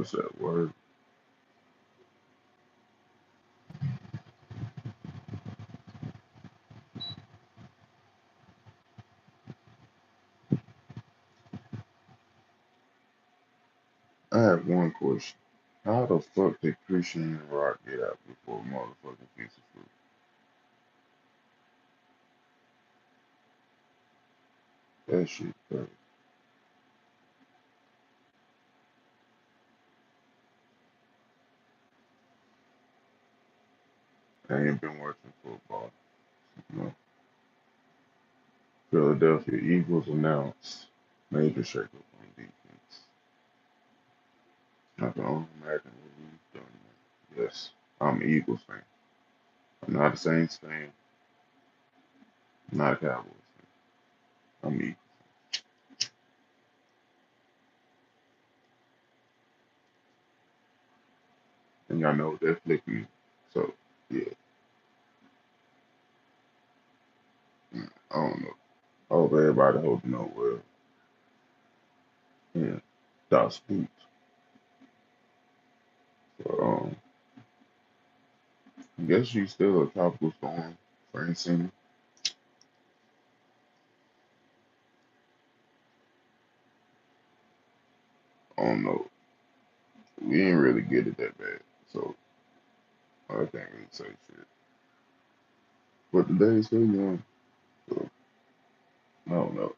What's that word? I have one question. How the fuck did Christian Rock get out before a motherfucking piece of fruit? That shit crazy. I ain't been watching football. No. Philadelphia Eagles announced major shakeup on defense. I can only imagine what we've done. Yes, I'm an Eagles fan. I'm not a Saints fan. I'm not a Cowboys fan. I'm Eagles. And y'all know that flick me. So, yeah, I don't know. I hope everybody holding up well. Yeah, that's good. So, I guess she's still a tropical storm, Francine. I don't know. We didn't really get it that bad. So, I can't really say shit. But the day's still young. So, I don't know.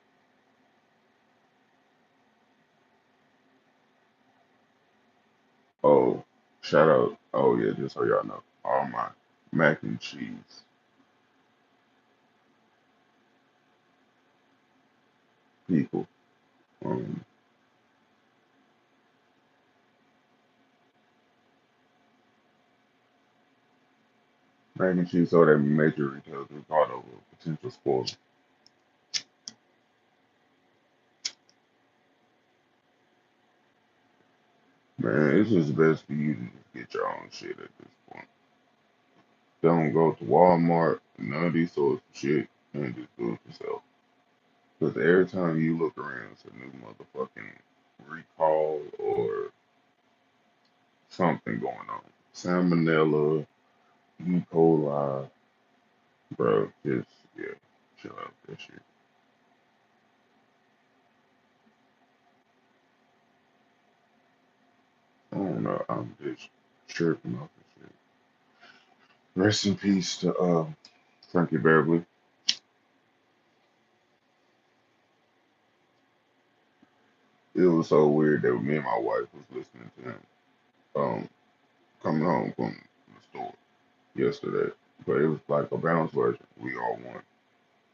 Oh, shout out. Oh, yeah, just so y'all know. All my mac and cheese people. Um, Mac and cheese so that major retailers we caught over potential spoiler. Man, it's just best for you to just get your own shit at this point. Don't go to Walmart, none of these sorts of shit, and just do it yourself. Because every time you look around, it's a new motherfucking recall or something going on. Salmonella, E. coli, bro. Just, yeah, chill out with that shit. I don't know. I'm just tripping off this shit. Rest in peace to Frankie Beverly. It was so weird that me and my wife was listening to him coming home from the store yesterday. But it was like a bounce version. We all won.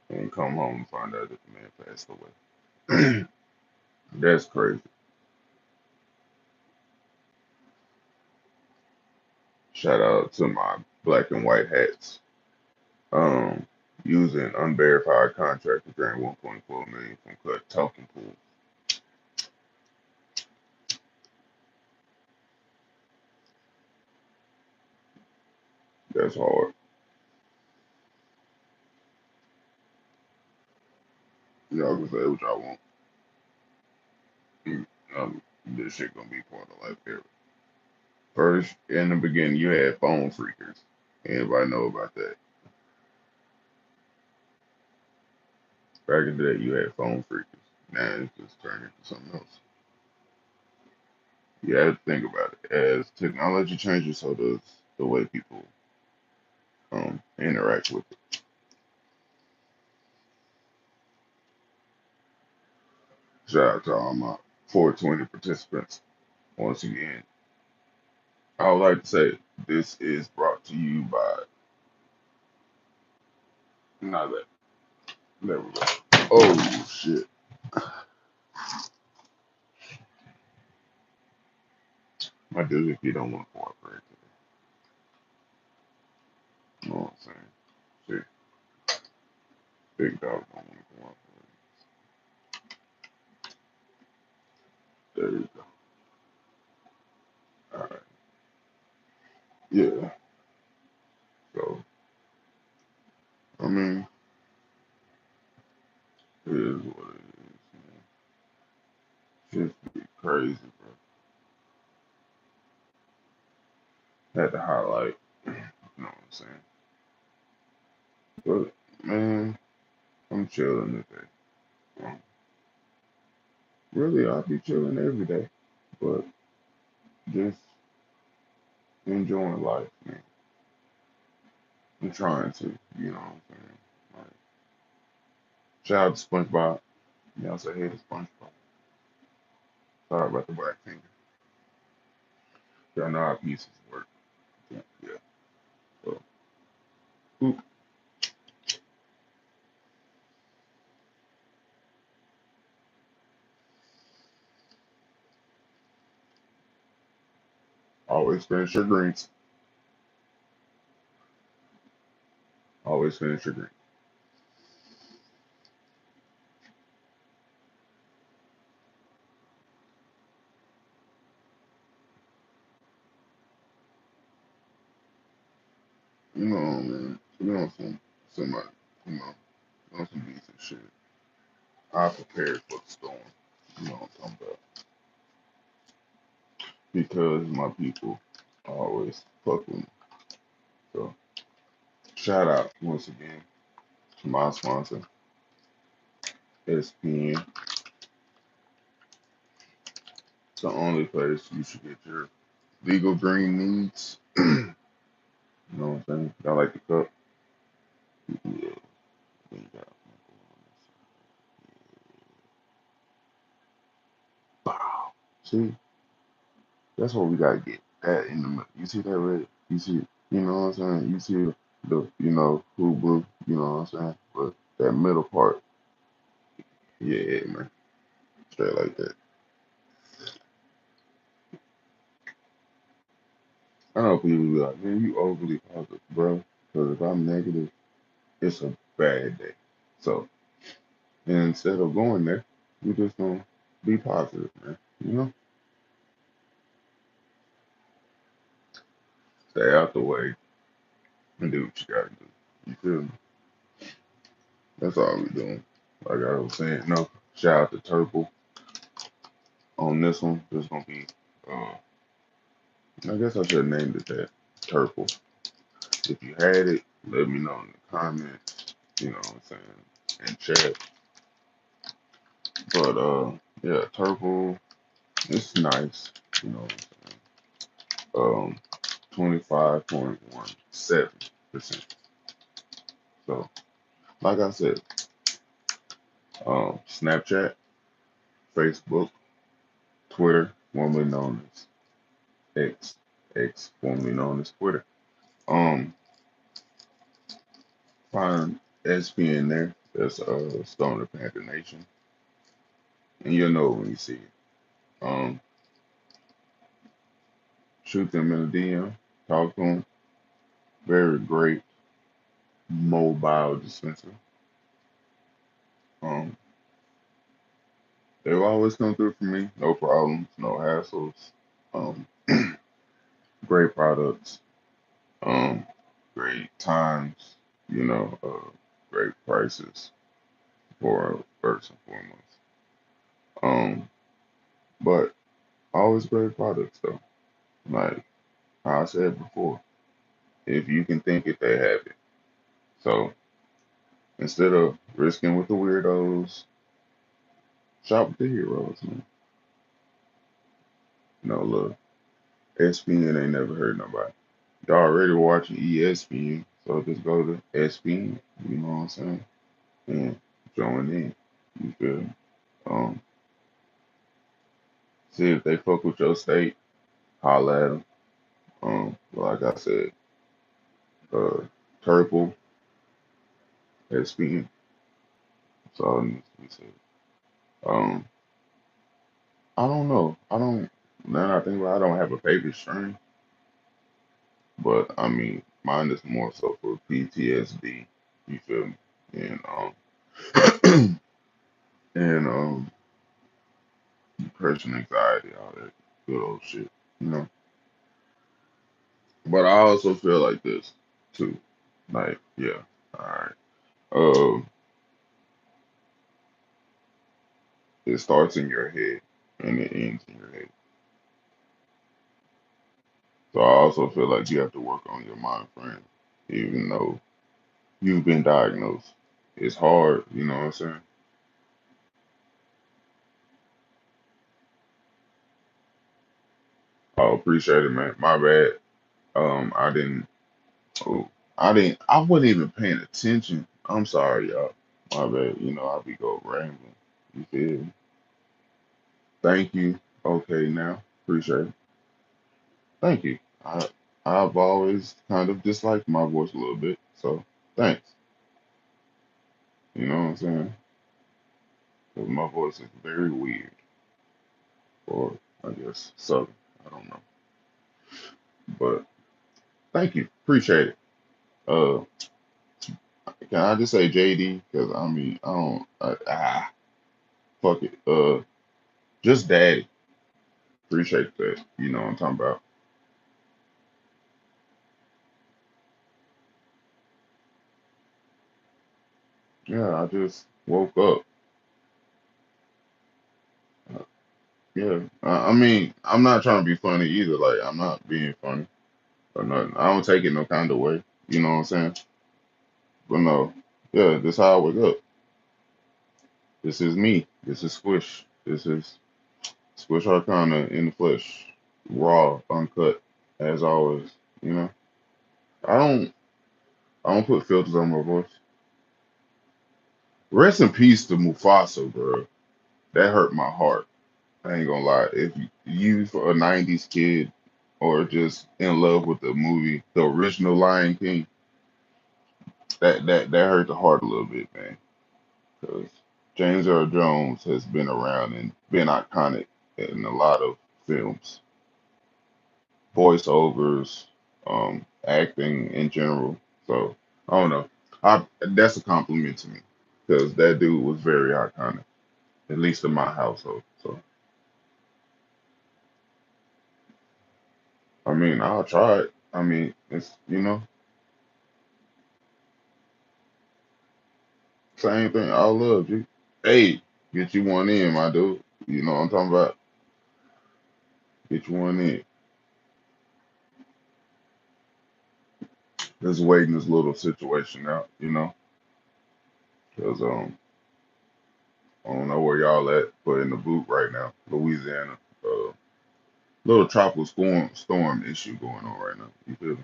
And come home and find out that the man passed away. That's crazy. Shout out to my black and white hats. Um, Using unverified contract to drain 1.4 million from cut talking pool. That's hard. Y'all can say what y'all want. This shit gonna be part of life here. First, in the beginning, you had phone freakers. Anybody know about that? Back in the day, you had phone freakers. Now it's just turned into something else. You have to think about it. As technology changes, so does the way people interact with it. Shout out to all my 420 participants. Once again, I would like to say this is brought to you by not that. There we go. Oh shit. My dude, if you don't want to cooperate today. You know what I'm saying? Shit. Big dog don't want to cooperate. There you go. All right. Yeah. So I mean, it is what it is, man. Shit's be crazy, bro. Had to highlight, you know what I'm saying? But man, I'm chilling today. Um, really, I'll be chilling every day, but just enjoying life, man. I'm trying to, you know what I'm saying? Like, shout out to SpongeBob. Y'all say hey to SpongeBob. Sorry about the black finger. Y'all know how pieces work. Yeah. Yeah. So, oop, always finish your drinks. Always finish your drink. You know, man. You know, somebody, you know, on some decent shit. I prepared for the storm. You know what I'm talking about. Because my people always fuck with me. So, shout out once again to my sponsor, SPN. It's the only place you should get your legal green needs. You know what I'm saying? Y'all like the cup? Yeah. We got Bow. See, that's what we gotta get. That in the middle. You see that red? You see, you know what I'm saying? You see the you know, who blue, you know what I'm saying? But that middle part, yeah, man. Straight like that. I know people be like, man, you overly positive, bro. Because if I'm negative, it's a bad day. So instead of going there, you just gonna be positive, man. You know, stay out the way and do what you gotta do. You feel me? That's all we doing. Like I was saying, no. Shout out to Turple on this one. This gonna be, uh, I guess I should have named it that. Turple. If you had it, let me know in the comments. You know what I'm saying? And chat. But yeah, Turple. It's nice. You know what I'm saying? 25.17%. So, like I said, Snapchat, Facebook, Twitter, formerly known as X, formerly known as Twitter. Um, find SP in there. That's Stoner Panther Nation, and you'll know when you see it. Um, shoot them in a DM, talk to them. Very great mobile dispenser. Um, they'll always come through for me. No problems, no hassles. Um, great products. Um, great times. You know, great prices for first and foremost. Um, but always great products though. Like I said before, if you can think it, they have it. So instead of risking with the weirdos, shop with the heroes, man. You know, look, SPN ain't never hurt nobody. Y'all already watching ESPN, so just go to SPN, you know what I'm saying? And join in. You feel me? Um, see if they fuck with your state, holla at them. Like I said, uh, Turple, SPN. That's all needs to be said. Um, I don't know. I don't. Now that I think about it, I don't have a favorite strain, but I mean, mine is more so for PTSD. You feel me? And and depression, anxiety, all that good old shit. You know. But I also feel like this too. Like, yeah, all right. It starts in your head and it ends in your head. So I also feel like you have to work on your mind frame, even though you've been diagnosed. It's hard, you know what I'm saying? I appreciate it, man. My bad. I didn't. Oh, I didn't. I wasn't even paying attention. I'm sorry, y'all. My bad. You know, I'll be go rambling. You feel me? Thank you. Okay, now appreciate it. Thank you. I've always kind of disliked my voice a little bit, so thanks. You know what I'm saying? 'Cause my voice is very weird, or I guess southern. I don't know, but thank you. Appreciate it. Uh, can I just say JD? Because I mean, I don't. Fuck it. Just daddy. Appreciate that. You know what I'm talking about. Yeah, I just woke up. Uh, Yeah, I mean, I'm not trying to be funny either. Like, I'm not being funny or nothing. I don't take it no kind of way. You know what I'm saying? But no, yeah, this how I wake up. This is me. This is Squish. This is Squish Arcana in the flesh, raw, uncut, as always. You know, I don't, I don't put filters on my voice. Rest in peace to Mufasa, bro. That hurt my heart. I ain't gonna lie. If you for a '90s kid or just in love with the movie, the original Lion King, that hurt the heart a little bit, man. Because James Earl Jones has been around and been iconic in a lot of films, voiceovers, acting in general. So I don't know. That's a compliment to me because that dude was very iconic, at least in my household. So I mean, I'll try it. I mean, it's same thing. I love you. Hey, get you one in, my dude. You know what I'm talking about? Get you one in. Just waiting this little situation out, because I don't know where y'all at, but in the boot right now, Louisiana, little tropical storm issue going on right now. You feel me?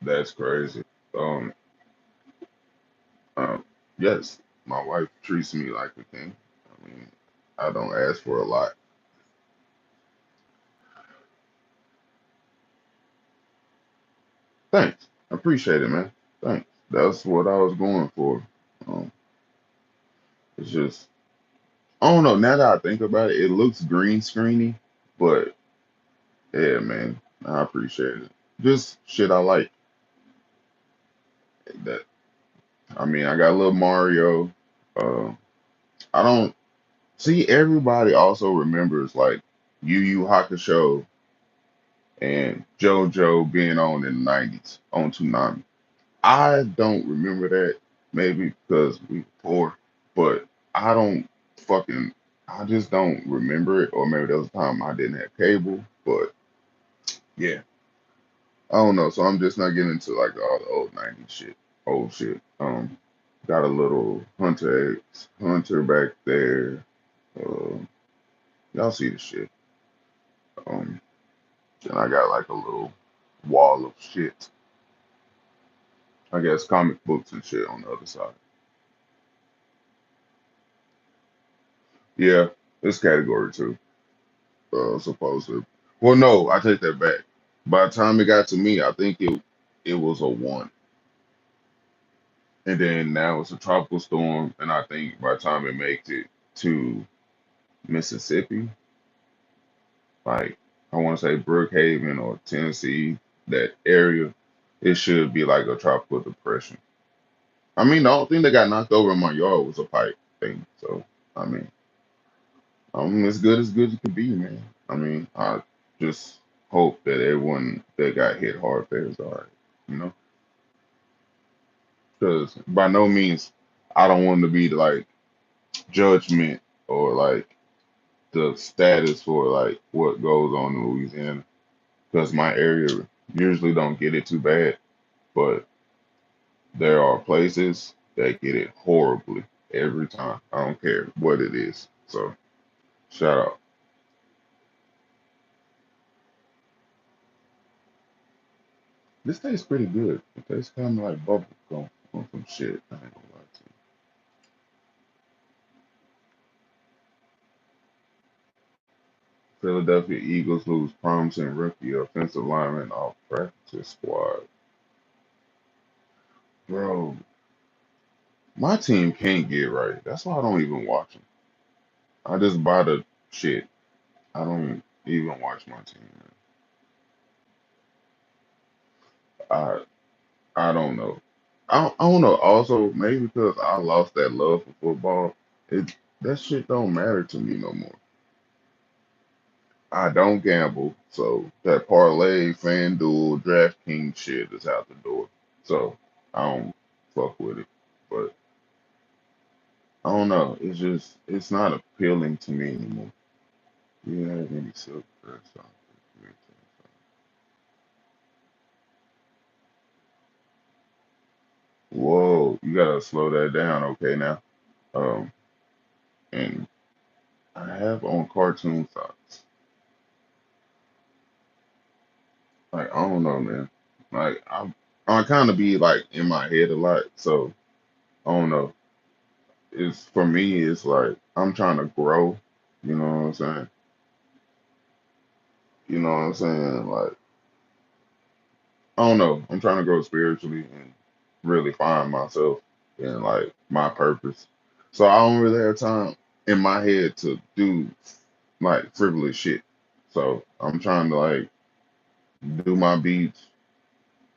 That's crazy. Um, um, yes, my wife treats me like a king. I mean, I don't ask for a lot. Thanks. I appreciate it, man. Thanks. That's what I was going for. Um, it's just I don't know. Now that I think about it, it looks green screeny, but yeah, man, I appreciate it. Just shit I like. That I mean, I got a little Mario. Uh, I don't see everybody also remembers like Yu Yu Hakusho and JoJo being on in the '90s on Toonami. I don't remember that maybe because we were poor, but I don't fucking I just don't remember it, or maybe there was a time I didn't have cable, but yeah, I don't know. So I'm just not getting into like all the old '90s shit, old shit. Got a little Hunter X Hunter back there. Uh, y'all see the shit. Um, and I got like a little wall of shit. I guess comic books and shit on the other side. Yeah, it's category two. Supposed to. Well, no, I take that back. By the time it got to me, I think it was a one, and then now it's a tropical storm, and I think by the time it makes it to Mississippi, like I want to say Brookhaven or Tennessee, that area, it should be like a tropical depression. I mean, the only thing that got knocked over in my yard was a pipe thing. So I mean, I'm as good as it could be, man. I mean, I just hope that everyone that got hit hard fares all right, you know? Because by no means, I don't want to be like judgment or like the status for like what goes on in Louisiana because my area usually don't get it too bad, but there are places that get it horribly every time. I don't care what it is. So shout out. This tastes pretty good. It tastes kind of like bubble gum on some shit. I ain't gonna lie to you. Philadelphia Eagles lose promising rookie offensive lineman off practice squad. Bro, my team can't get right. That's why I don't even watch them. I just buy the shit. I don't even watch my team. Man. I don't know. I don't know. Also, maybe because I lost that love for football, it that shit don't matter to me no more. I don't gamble, so that parlay, FanDuel, DraftKings shit is out the door. So I don't fuck with it. But I don't know. It's not appealing to me anymore. You have any silk press on? Whoa, you gotta slow that down, okay now. Um, and I have on cartoon socks. Like I don't know, man. Like I kind of be like in my head a lot, so I don't know. It's for me. It's like I'm trying to grow. You know what I'm saying? You know what I'm saying? Like I don't know. I'm trying to grow spiritually and really find myself and like my purpose. So I don't really have time in my head to do like frivolous shit. So I'm trying to like do my beats,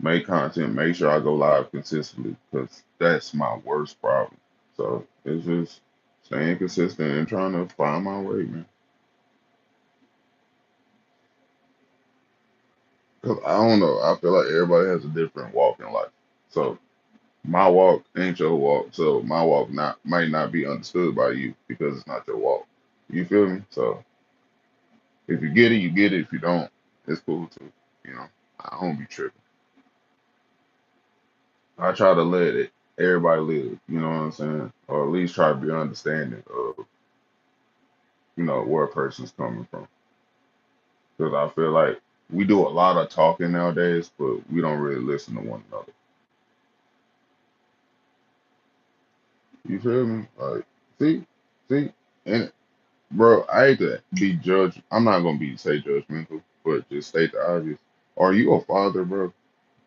make content, make sure I go live consistently because that's my worst problem. So it's just staying consistent and trying to find my way, man. Cause I don't know, I feel like everybody has a different walk in life. So my walk ain't your walk. So my walk not might not be understood by you because it's not your walk. You feel me? So if you get it, you get it. If you don't, it's cool too. You know, I don't be tripping. I try to let it everybody live. You know what I'm saying? Or at least try to be understanding of where a person's coming from. Because I feel like we do a lot of talking nowadays, but we don't really listen to one another. You feel me? Like, see, and bro, I hate to be judged. I'm not gonna be say judgmental, but just state the obvious. Are you a father, bro?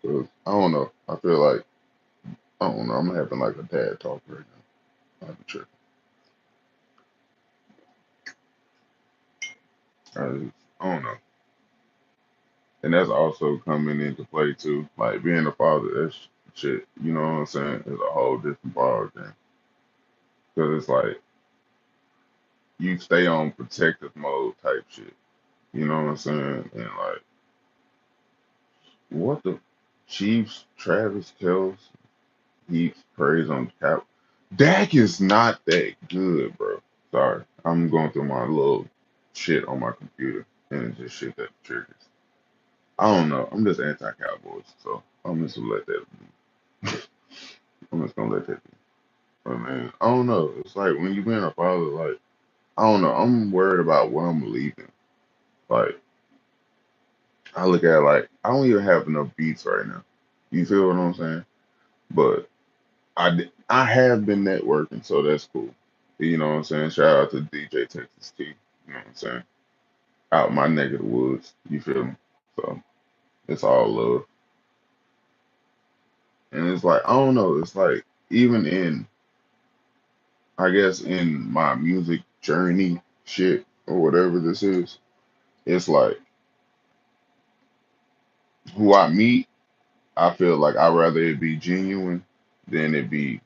'Cause I don't know. I feel like I don't know. I'm having like a dad talk right now. I'm tripping. I don't know. And that's also coming into play too. Like being a father, that's shit. You know what I'm saying? It's a whole different ball game. Because it's like you stay on protective mode type shit. You know what I'm saying? And like, what the Chiefs, Travis Kelce, heaps praise on cap. Dak is not that good, bro. Sorry. I'm going through my little shit on my computer and it's just shit that triggers. I don't know. I'm just anti Cowboys, so I'm just gonna let that be. I'm just gonna let that be. But man, I don't know. It's like when you being a father, like, I don't know. I'm worried about what I'm leaving. Like, I look at it like I don't even have enough beats right now. You feel what I'm saying? But I have been networking, so that's cool. You know what I'm saying? Shout out to DJ Texas T. You know what I'm saying? Out my neck of the woods. You feel me? So it's all love. And it's like I don't know. It's like even in I guess in my music journey shit or whatever this is, it's like who I meet. I feel like I'd rather it be genuine than it be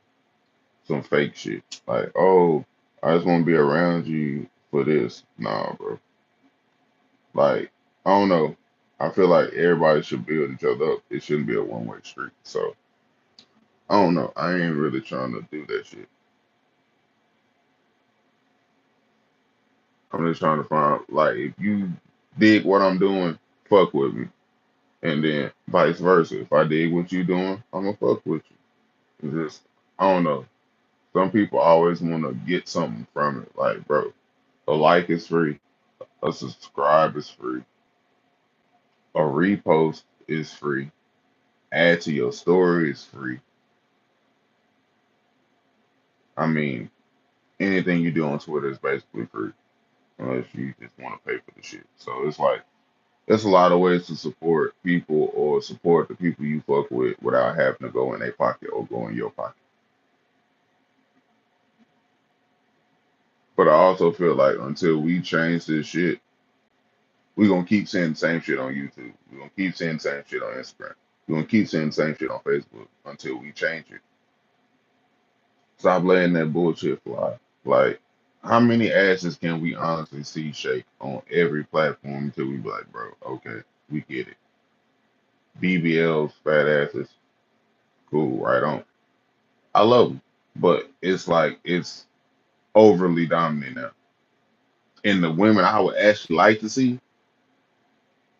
some fake shit. Like, oh, I just want to be around you for this. Nah, bro. Like, I don't know. I feel like everybody should build each other up. It shouldn't be a one-way street. So, I don't know. I ain't really trying to do that shit. I'm just trying to find like if you dig what I'm doing, fuck with me. And then vice versa. If I dig what you doing, I'm gonna fuck with you. It's just I don't know. Some people always wanna get something from it. Like, bro, a like is free, a subscribe is free, a repost is free, add to your story is free. I mean, anything you do on Twitter is basically free. Unless you just want to pay for the shit. So it's like there's a lot of ways to support people or support the people you fuck with without having to go in their pocket or go in your pocket. But I also feel like until we change this shit, we gonna keep saying the same shit on YouTube. We're gonna keep saying the same shit on Instagram. We're gonna keep saying the same shit on Facebook until we change it. Stop letting that bullshit fly. Like, how many asses can we honestly see shake on every platform until we be like, bro, okay, we get it. BBLs, fat asses, cool, right on. I love them, but it's like it's overly dominant now. And the women I would actually like to see,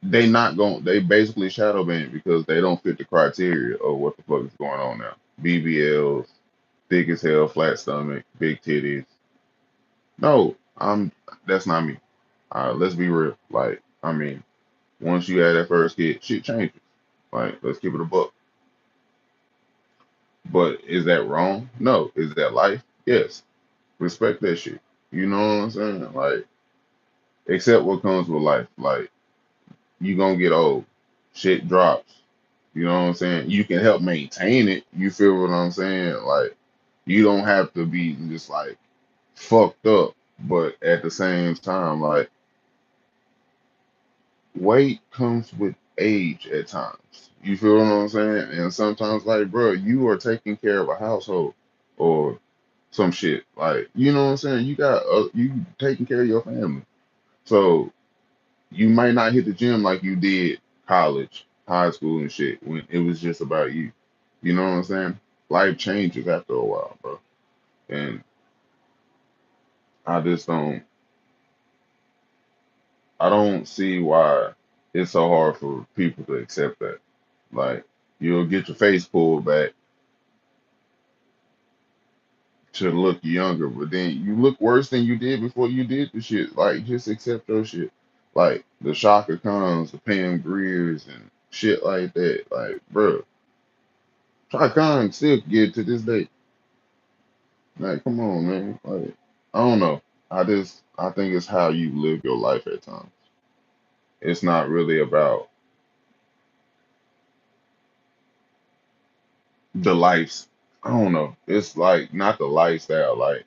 they not going. They basically shadow banned because they don't fit the criteria of what the fuck is going on now. BBLs, thick as hell, flat stomach, big titties. No, I'm. That's not me. Let's be real. Like, I mean, once you have that first kid, shit changes. Like, let's keep it a buck. But is that wrong? No. Is that life? Yes. Respect that shit. You know what I'm saying? Like, accept what comes with life. Like, you gonna get old. Shit drops. You know what I'm saying? You can help maintain it. You feel what I'm saying? Like, you don't have to be just like fucked up. But at the same time, like, weight comes with age at times. You feel what I'm saying? And sometimes, like, bro, you are taking care of a household or some shit. Like, you know what I'm saying? You got you taking care of your family. So you might not hit the gym like you did college, high school, and shit when it was just about you. You know what I'm saying? Life changes after a while, bro. And I just I don't see why it's so hard for people to accept that. Like, you'll get your face pulled back to look younger, but then you look worse than you did before you did the shit. Like, just accept your shit. Like, the Shaka Khans, the Pam Greers, and shit like that. Like, bro, Shaka Khan still get to this day. Like, come on, man. Like, I don't know. I think it's how you live your life at times. It's not really about the lives. I don't know. It's like not the lifestyle, like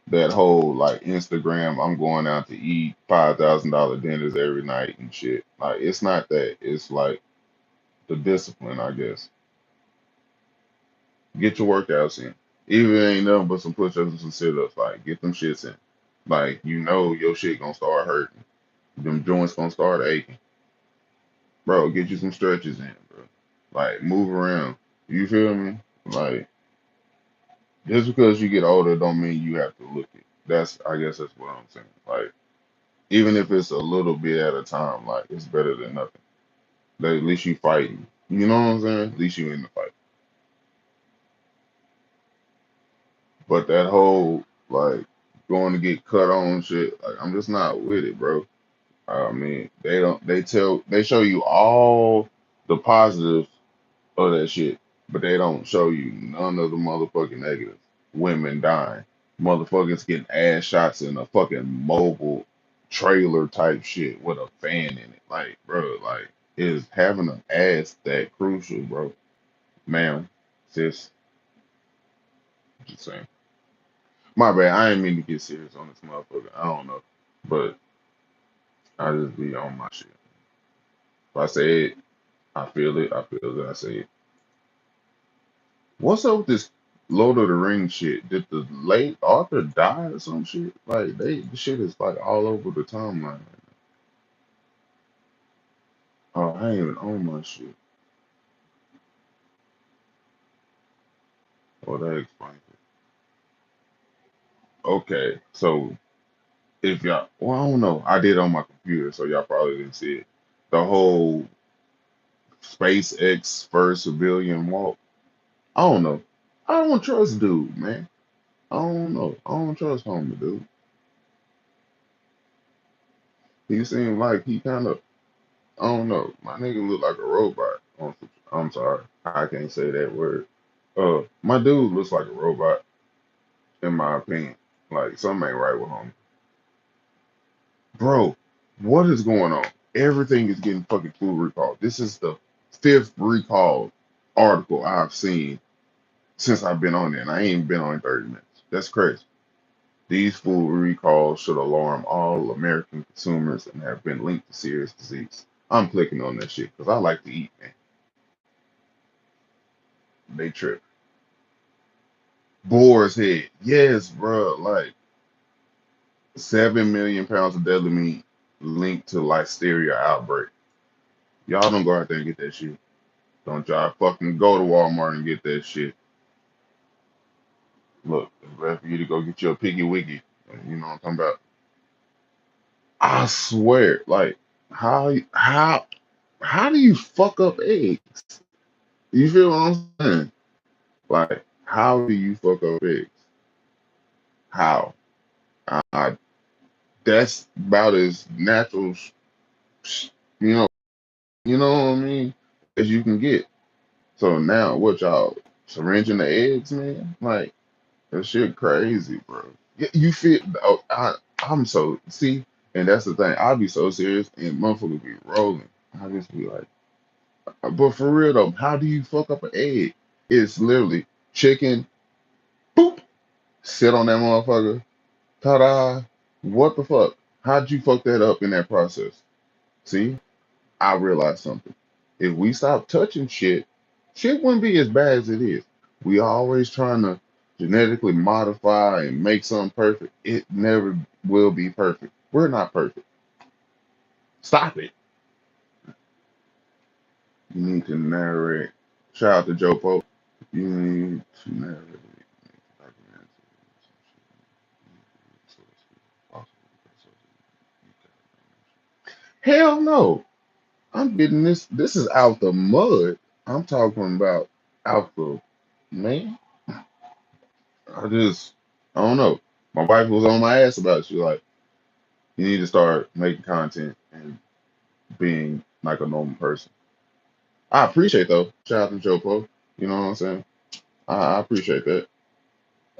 that whole like Instagram, I'm going out to eat $5,000 dinners every night and shit. Like it's not that. It's like the discipline, I guess. Get your workouts in. Even if it ain't nothing but some push ups and some sit ups, like get them shits in. Like you know your shit gonna start hurting. Them joints gonna start aching. Bro, get you some stretches in, bro. Like move around. You feel me? Like just because you get older don't mean you have to look it. That's I guess that's what I'm saying. Like even if it's a little bit at a time, like it's better than nothing. Like, at least you fighting. You know what I'm saying? At least you in the fight. But that whole like going to get cut on shit, like I'm just not with it, bro. I mean, they show you all the positives of that shit, but they don't show you none of the motherfucking negatives. Women dying, motherfuckers getting ass shots in a fucking mobile trailer type shit with a fan in it. Like, bro, like, is having an ass that crucial, bro? Ma'am, sis, just saying. My bad. I ain't mean to get serious on this motherfucker. I don't know, but I just be on my shit. If I say it, I feel it. I feel it. I say it. What's up with this Lord of the Rings shit? Did the late author die or some shit? Like the shit is like all over the timeline. Oh, I ain't even on my shit. Oh, that explains it. Okay, so If y'all, well, I don't know. I did it on my computer, so y'all probably didn't see it. The whole SpaceX first civilian walk. I don't know. I don't trust dude, man. I don't know. I don't trust homie, dude. He seemed like he kind of, I don't know. My nigga look like a robot. I'm sorry. I can't say that word. My dude looks like a robot, in my opinion. Like, something ain't right with him. Bro, what is going on? Everything is getting fucking full recall. This is the fifth recall article I've seen since I've been on there, and I ain't been on in 30 minutes. That's crazy. These food recalls should alarm all American consumers and have been linked to serious disease. I'm clicking on that shit because I like to eat, man. They trip. Boar's head. Yes, bro. Like 7 million pounds of deadly meat linked to listeria outbreak. Y'all don't go out there and get that shit. Don't y'all fucking go to Walmart and get that shit. Look, it's better for you to go get your piggy wiggy. You know what I'm talking about? I swear, like, how do you fuck up eggs? You feel what I'm saying? Like, how do you fuck up eggs? How? I, that's about as natural, you know, you know what I mean, as you can get. So now, what y'all syringing the eggs, man? Like, that shit crazy, bro. You feel? Oh, I'm so see, and that's the thing. I'll be so serious, and motherfuckers be rolling. I just be like, but for real though, how do you fuck up an egg? It's literally chicken, boop, sit on that motherfucker, ta-da. What the fuck? How'd you fuck that up in that process? See, I realized something. If we stop touching shit, shit wouldn't be as bad as it is. We always trying to genetically modify and make something perfect. It never will be perfect. We're not perfect. Stop it. You need to narrate. Shout out to Joe Pope. You need to narrate. Hell no. I'm getting this. This is out the mud. I'm talking about out the man. I don't know. My wife was on my ass about it. She was like, you need to start making content and being like a normal person. I appreciate though. Shout out to Joe Poe. You know what I'm saying? I appreciate that.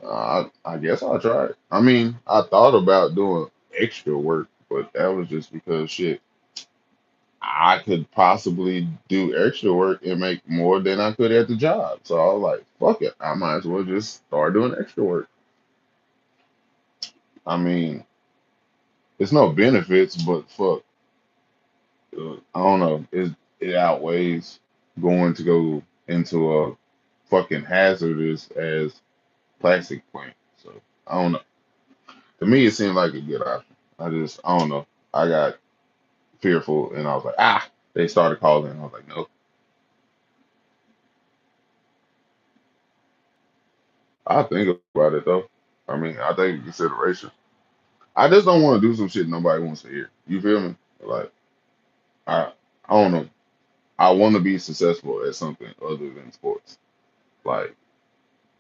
I guess I'll try it. I mean, I thought about doing extra work, but that was just because shit. I could possibly do extra work and make more than I could at the job. So I was like, fuck it. I might as well just start doing extra work. I mean, it's no benefits, but fuck, I don't know. It outweighs going to go into a fucking hazardous as plastic plant. So I don't know. To me, it seemed like a good option. I don't know. I got fearful, and I was like, ah. They started calling, and I was like, no. I think about it though. I mean, I take into consideration. I just don't want to do some shit nobody wants to hear. You feel me? Like I, I don't know. I want to be successful at something other than sports. Like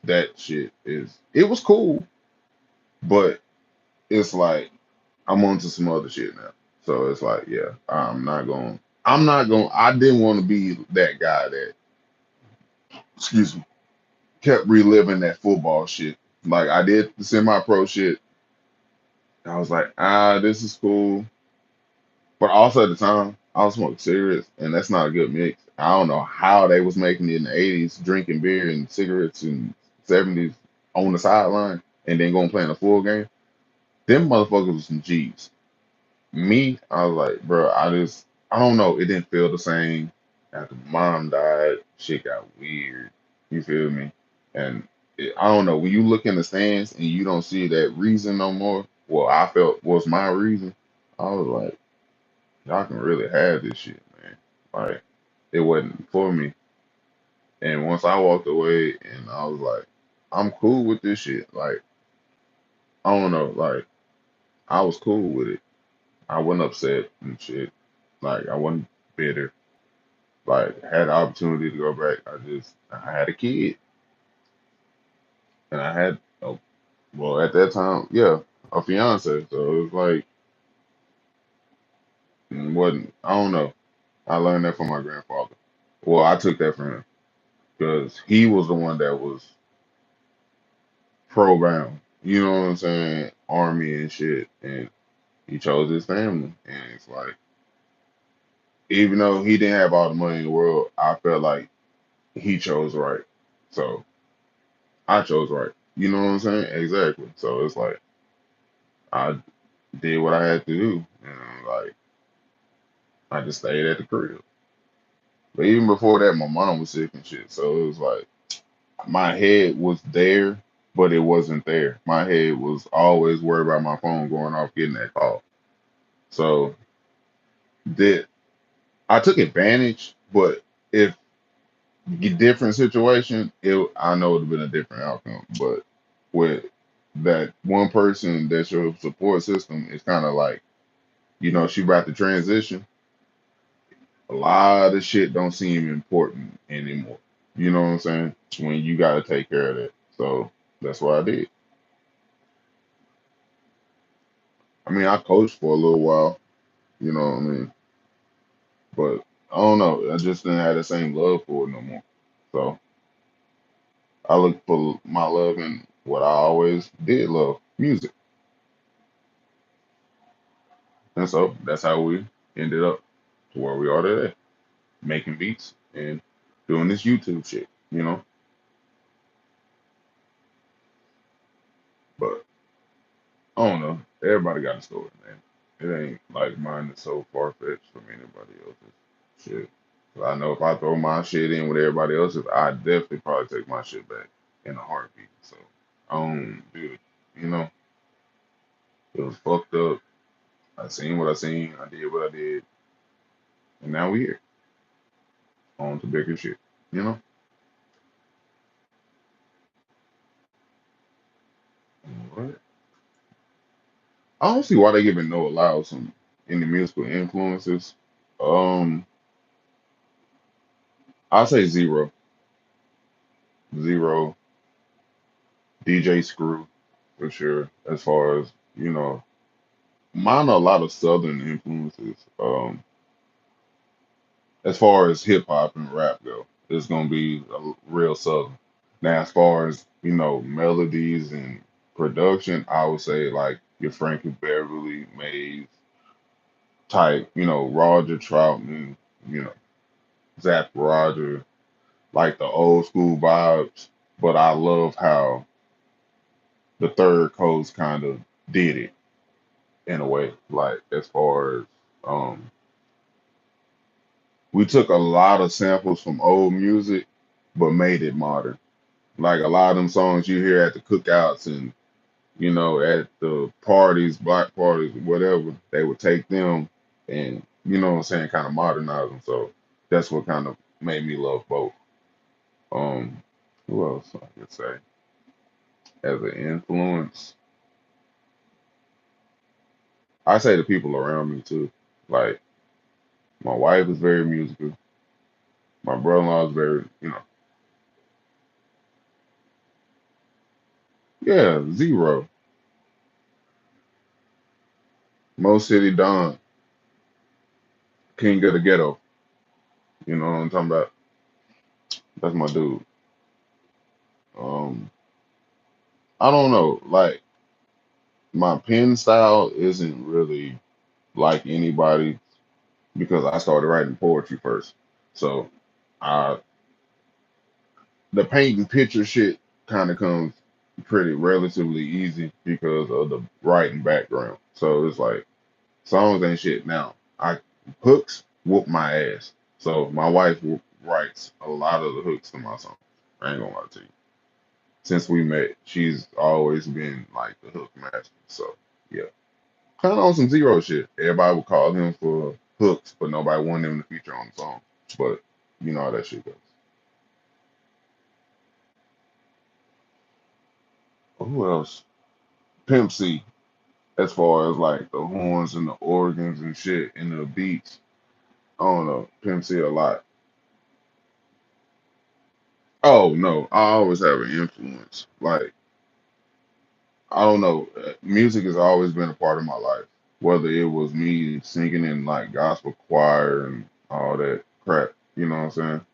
that shit is. It was cool, but it's like I'm onto some other shit now. So it's like, yeah, I'm not going. I'm not going. I didn't want to be that guy that, excuse me, kept reliving that football shit. Like I did the semi-pro shit. I was like, this is cool. But also at the time, I was smoking cigarettes, and that's not a good mix. I don't know how they was making it in the '80s, drinking beer and cigarettes in '70s on the sideline, and then going play in a full game. Them motherfuckers was some G's. Me, I was like, bro, I don't know. It didn't feel the same. After mom died, shit got weird. You feel me? And I don't know. When you look in the stands and you don't see that reason no more, well, I felt was my reason. I was like, y'all can really have this shit, man. Like, it wasn't for me. And once I walked away and I was like, I'm cool with this shit. Like, I don't know. Like, I was cool with it. I wasn't upset and shit. Like I wasn't bitter. Like I had the opportunity to go back. I had a kid and I had well at that time, yeah, a fiance. So it was like it wasn't I don't know. I learned that from my grandfather. Well, I took that from him because he was the one that was pro bound. You know what I'm saying? Army and shit, and he chose his family. And it's like even though he didn't have all the money in the world, I felt like he chose right. So I chose right. You know what I'm saying? Exactly. So it's like I did what I had to do, and like I just stayed at the crib. But even before that, my mom was sick and shit. So it was like my head was there, but it wasn't there. My head was always worried about my phone going off, getting that call. So that I took advantage, but if different situation, it I know it would have been a different outcome. But with that one person that's your support system, it's kind of like she about to transition. A lot of shit don't seem important anymore. You know what I'm saying? When you got to take care of that. So that's what I did. I mean, I coached for a little while. You know what I mean? But I don't know. I just didn't have the same love for it no more. So I look for my love in what I always did love, music. And so that's how we ended up to where we are today, making beats and doing this YouTube shit. But I don't know. Everybody got a story, man. It ain't like mine is so far fetched from anybody else's shit. 'Cause I know if I throw my shit in with everybody else's, I definitely probably take my shit back in a heartbeat. So I don't do it. You know, it was fucked up. I seen what I seen. I did what I did, and now we here on to bigger shit. You know. What? I don't see why they even know allow some any musical influences. Um, I'll say zero, zero. DJ Screw for sure. As far as mine are a lot of Southern influences. As far as hip hop and rap go, it's gonna be a real Southern. Now, as far as melodies and production, I would say like your Frankie Beverly, Maze type. Roger Troutman. You know, Zach Roger, like the old school vibes. But I love how the Third Coast kind of did it in a way. Like as far as um, we took a lot of samples from old music, but made it modern. Like a lot of them songs you hear at the cookouts and at the parties, black parties, whatever, they would take them and what I'm saying, kind of modernize them. So that's what kind of made me love both. Um, who else I could say as an influence? I say the people around me too. Like my wife is very musical. My brother-in-law is very, yeah, zero. Mo City Don, King of the Ghetto. You know what I'm talking about? That's my dude. Um, I don't know. Like my pen style isn't really like anybody because I started writing poetry first. So I the painting picture shit kind of comes pretty relatively easy because of the writing background. So it's like songs ain't shit. Now I hooks whoop my ass. So my wife writes a lot of the hooks to my songs. I ain't gonna lie to you. Since we met, she's always been like the hook master. So yeah, kind of on some zero shit. Everybody would call him for hooks, but nobody wanted him to feature on the song. But you know how that shit goes. Who else? Pimp C. as far as like the horns and the organs and shit and the beats. I don't know, Pimp C a lot. Oh no, I always have an influence. Like I don't know, music has always been a part of my life. Whether it was me singing in like gospel choir and all that crap, you know what I'm saying?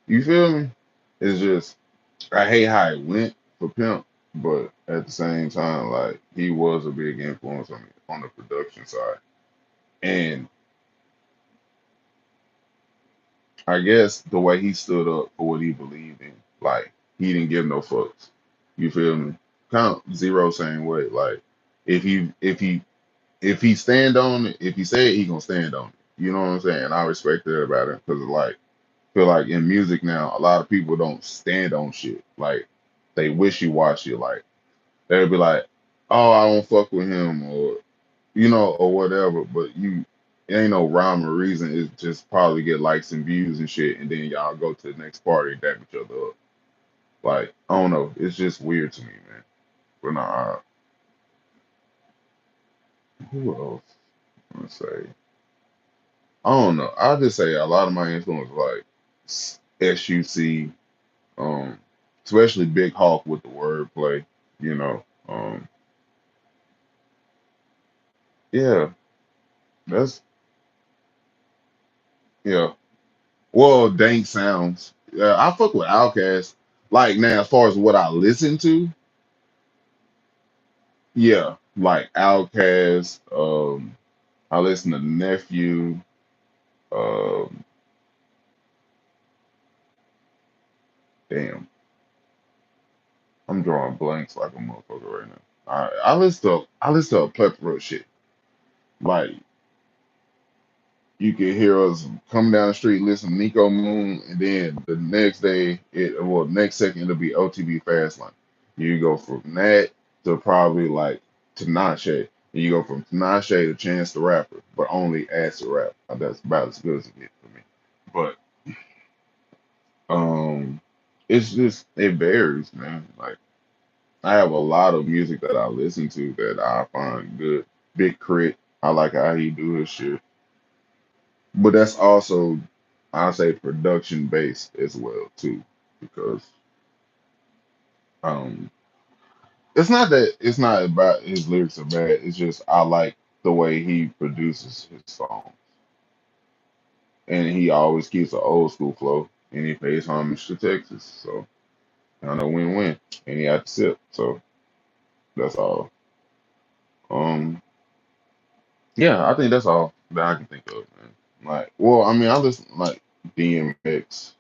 You feel me? It's just I hate how it went for Pimp, but at the same time, like he was a big influence on me on the production side. And I guess the way he stood up for what he believed in, like he didn't give no fucks. You feel me? Kind of zero same way. Like if he stand on it, if he say it, he gonna stand on it. You know what I'm saying? I respect that about it because like feel like in music now, a lot of people don't stand on shit. Like they wishy washy. Like they'll be like, "Oh, I don't fuck with him," or or whatever. But it ain't no rhyme or reason. It's just probably get likes and views and shit, and then y'all go to the next party and dap each other up. Like I don't know. It's just weird to me, man. But nah, who else? Let's say I don't know. I'll just say a lot of my influence like SUC, um, especially Big Hawk with the wordplay. You know, yeah, that's yeah. Well, Dank sounds. Yeah, I fuck with Outkast. Like now, as far as what I listen to, yeah, like Outkast. I listen to Nephew. Um, damn, I'm drawing blanks like a motherfucker right now. I listen to a plethora of shit. Like you can hear us come down the street, listen to Nico Moon, and then the next day, next second it'll be OTB Fastlane. You go from that to probably like Tinashe, and you go from Tinashe to Chance the Rapper, but only as a rap. That's about as good as it gets for me. But um, it's just it varies, man. Like I have a lot of music that I listen to that I find good. Big Crit, I like how he do his shit. But that's also, I say, production based as well too, because um, it's not about his lyrics are bad. It's just I like the way he produces his songs, and he always keeps an old school flow, and he pays homage to Texas. So kind of win-win, and he had to sip. So that's all. Um, yeah, I think that's all that I can think of, man. Like, well, I mean, I listen like DMX,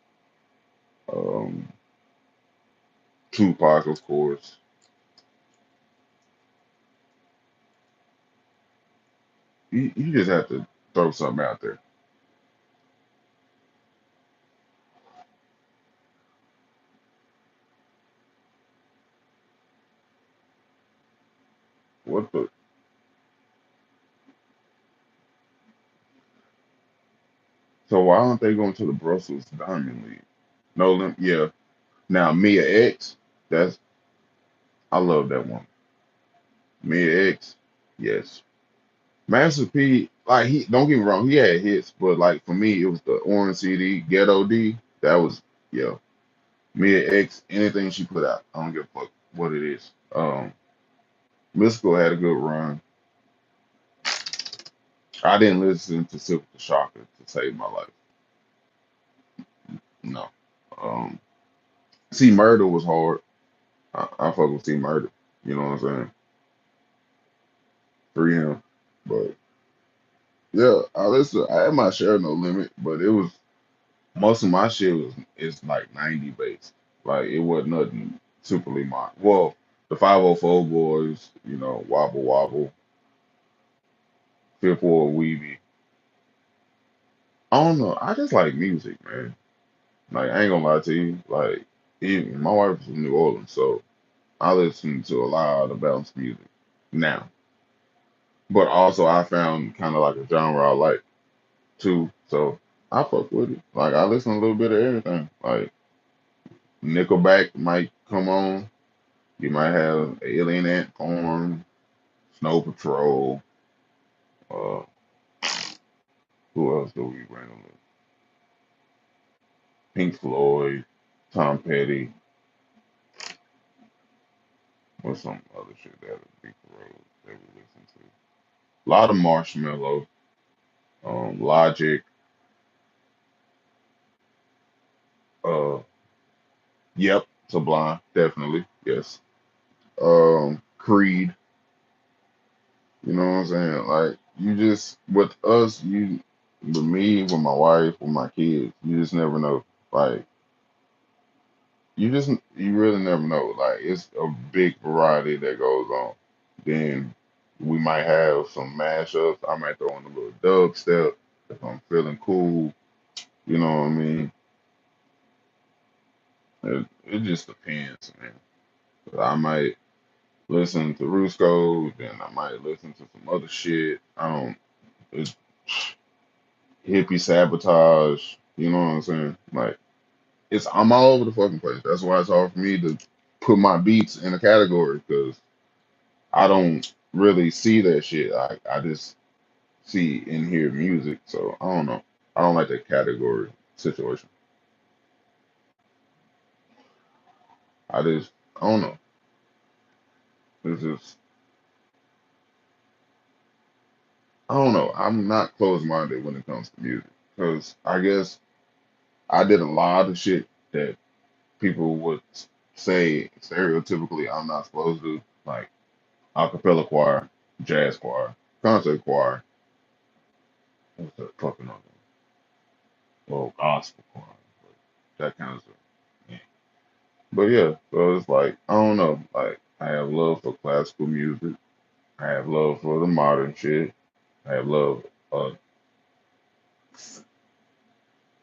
um, Tupac, of course. You just have to throw something out there. What the? So why aren't they going to the Brussels Diamond League? No, yeah. Now Mia X, that's I love that one. Mia X, yes. Master P, like he don't get me wrong, he had hits, but like for me, it was the Orange CD, Ghetto D. That was yeah. Mia X, anything she put out, I don't give a fuck what it is. Mystical had a good run. I didn't listen to Silk the Shocker to save my life. No. Um, See Murder was hard. I fuck with See Murder. You know what I'm saying? Free him. But yeah, I had my share of No Limit, but it was most of my shit was is like 90 based. Like it wasn't nothing superly modern. Well, the 504 boys, Wobble Wobble, Fifth Ward Weeby. I don't know. I just like music, man. Like I ain't gonna lie to you. Like even my wife is from New Orleans, so I listen to a lot of bounce music now. But also I found kind of like a genre I like too. So I fuck with it. Like I listen to a little bit of everything. Like Nickelback might come on. You might have Alien Ant Farm, Snow Patrol. Uh, who else do we randomly? Pink Floyd, Tom Petty. What's some other shit that would be for road that we listen to? A lot of Marshmello, Logic, uh, yep, Sublime, definitely, yes. Creed, you know what I'm saying? Like you just with us, with me, with my wife, with my kids, you just never know. Like you really never know. Like it's a big variety that goes on. Then we might have some mashups. I might throw in a little dubstep if I'm feeling cool. You know what I mean? It just depends, man. I might listen to Rusko, then I might listen to some other shit. I don't. It's hippie sabotage. You know what I'm saying? Like I'm all over the fucking place. That's why it's hard for me to put my beats in a category because I don't really see that shit. I just see and hear music. So I don't know. I don't like that category situation. I don't know. It's just I don't know. I'm not closed minded when it comes to music because I guess I did a lot of shit that people would say stereotypically I'm not supposed to, like a cappella choir, jazz choir, concert choir, what's that fucking other one? Well, gospel choir, but that kind of stuff. Yeah. But yeah, so it's like I don't know. Like I have love for classical music. I have love for the modern shit. I have love. Uh,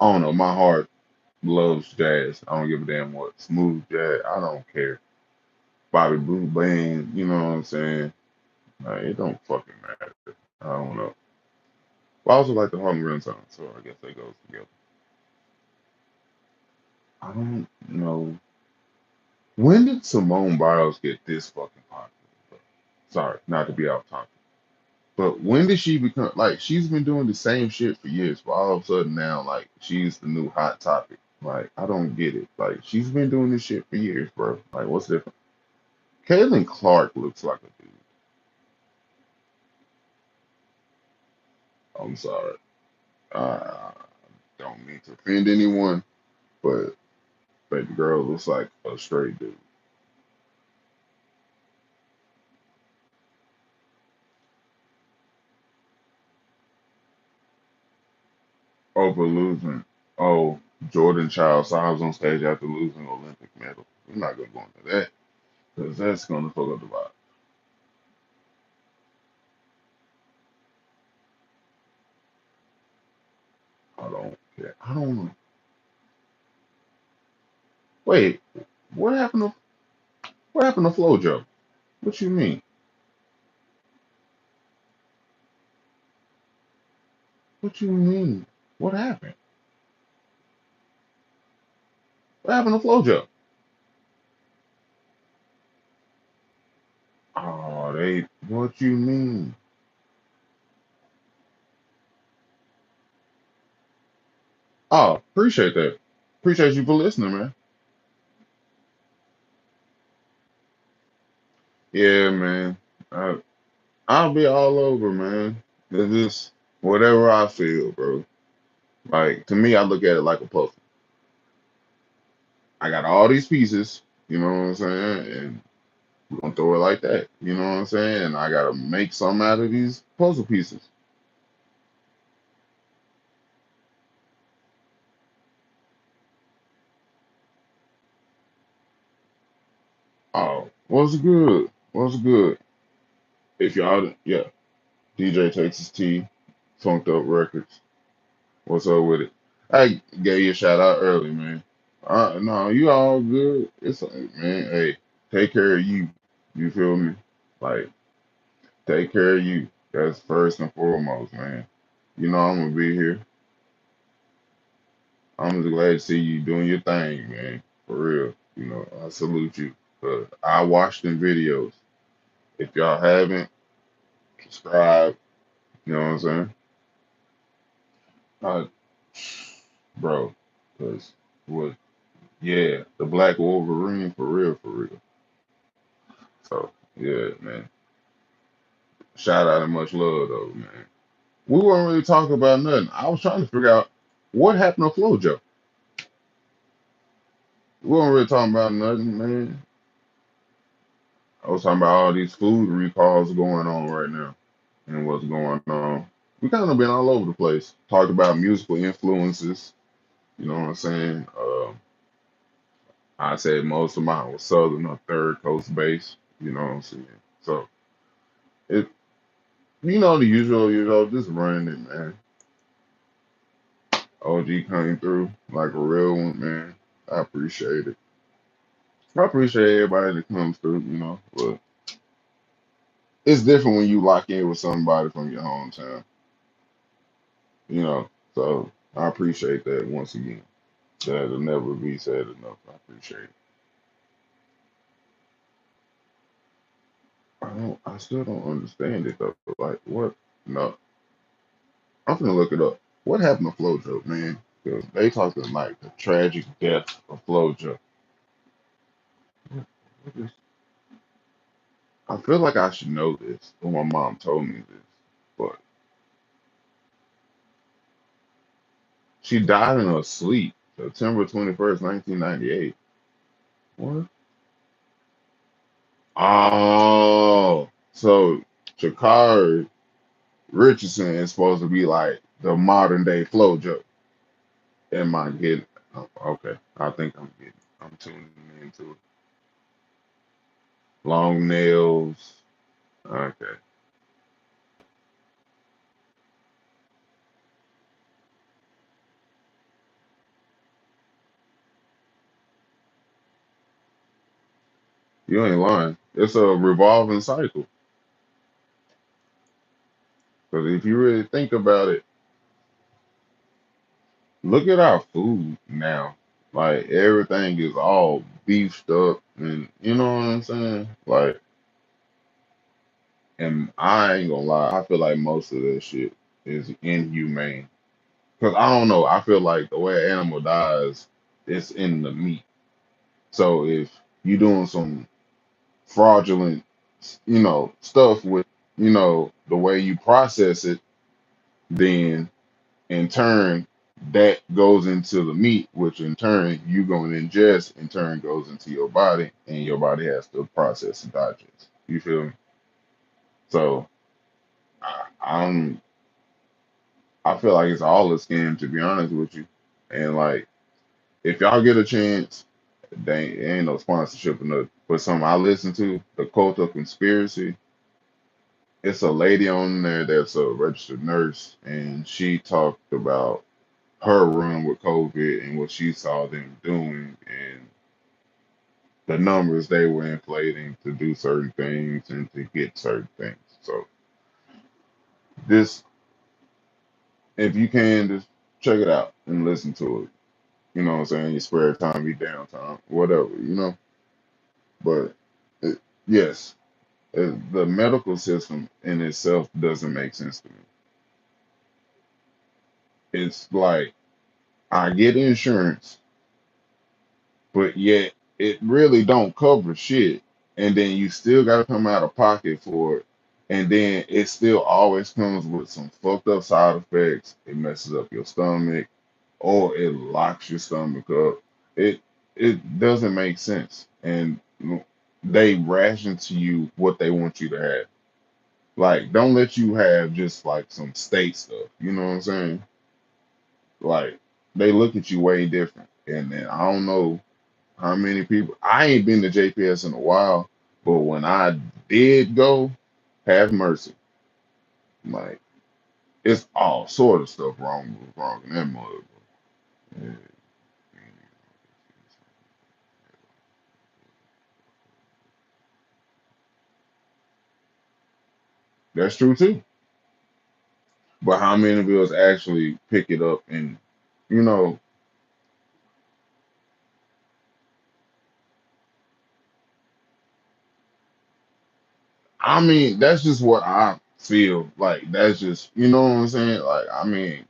I don't know. My heart loves jazz. I don't give a damn what smooth jazz. I don't care. Bobby Blue Band. You know what I'm saying? Like, it don't fucking matter. I don't know. But I also like the Harlem Renaissance, so I guess that goes together. I don't know. When did Simone Biles get this fucking popular? Sorry, not to be off topic. But when did she become like she's been doing the same shit for years, but all of a sudden now like she's the new hot topic. Like I don't get it. Like she's been doing this shit for years, bro. Like what's different? Caitlin Clark looks like a dude. I'm sorry. I don't mean to offend anyone, but baby girl looks like a straight dude. Over losing. Oh, Jordan Child sobs on stage after losing Olympic medal. We're not gonna go into that because that's gonna fuck up the vibe. I don't care. I don't know. Wait, what happened to what happened to FloJo? What you mean? What you mean? What happened? What happened to FloJo? Oh, they. What you mean? Oh, appreciate that. Appreciate you for listening, man. Yeah, man. I, I'll be all over, man. It's just whatever I feel, bro. Like to me, I look at it like a puzzle. I got all these pieces, you know what I'm saying, and we're gonna throw it like that, you know what I'm saying. And I gotta make some out of these puzzle pieces. Oh, what's good? What's good? If y'all, yeah, DJ takes his tea, funked up records. What's up with it? I gave you a shout out early, man. No, you all good. It's man. Hey, take care of you. You feel me? Like take care of you. That's first and foremost, man. You know I'm gonna be here. I'm just glad to see you doing your thing, man. For real. You know, I salute you. But I watched them videos. If y'all haven't. subscribe. You know what I'm saying? Uh, bro, because what? Yeah, the Black Wolverine for real, for real. So yeah, man. Shout out and much love though, man. We weren't really talking about nothing. I was trying to figure out what happened to FloJo. We weren't really talking about nothing, man. I was talking about all these food recalls going on right now and what's going on. We kind of been all over the place. Talked about musical influences. You know what I'm saying? I said most of mine was Southern or Third Coast based. You know what I'm saying? So it, the usual. Just running it, man. OG came through like a real one, man. I appreciate it. I appreciate everybody that comes through. But it's different when you lock in with somebody from your hometown. You know, so I appreciate that once again. That'll never be said enough. I appreciate it. I still don't understand it though. Like what? No, I'm gonna look it up. What happened to FloJo, man? Because they talking like the tragic death of FloJo. What is- I feel like I should know this. But my mom told me this, but she died in her sleep, September 21st, 1998. What? Oh, so Shakari Richardson is supposed to be like the modern day FloJo. Am I getting? Oh, okay, I think I'm getting. I'm tuning into it. Long nails. Okay, you ain't lying. It's a revolving cycle. Because if you really think about it, look at our food now. Like everything is all beefed up, and you know what I'm saying. Like, and I ain't gonna lie, I feel like most of that shit is inhumane. Cause I don't know, I feel like the way an animal dies, it's in the meat. So if you doing some fraudulent, stuff with, the way you process it, then in turn that goes into the meat, which in turn you going to ingest, in turn goes into your body, and your body has to process and digest. You feel me? So I'm I feel like it's all a scam to be honest with you. And like if y'all get a chance, they ain't no sponsorship or nothing. But something I listen to, the Cult of Conspiracy, it's a lady on there that's a registered nurse, and she talked about her run with COVID and what she saw them doing and the numbers they were inflating to do certain things and to get certain things. So this, if you can, just check it out and listen to it. You know what I'm saying? Your spare time, your downtime, whatever. But it, yes, the medical system in itself doesn't make sense to me. It's like I get insurance, but yet it really don't cover shit. And then you still got to come out of pocket for it. And then it still always comes with some fucked up side effects. It messes up your stomach or it locks your stomach up. It it doesn't make sense. And they ration to you what they want you to have. Like, don't let you have just like some state stuff. You know what I'm saying? Like, they look at you way different. And then I don't know how many people? I ain't been to JPS in a while, but when I did go, have mercy. Like it's all sort of stuff wrong in that mother. Yeah, that's true too. But how many of us actually pick it up and you know, I mean, that's just what I feel like that's just you know what I'm saying. Like I mean,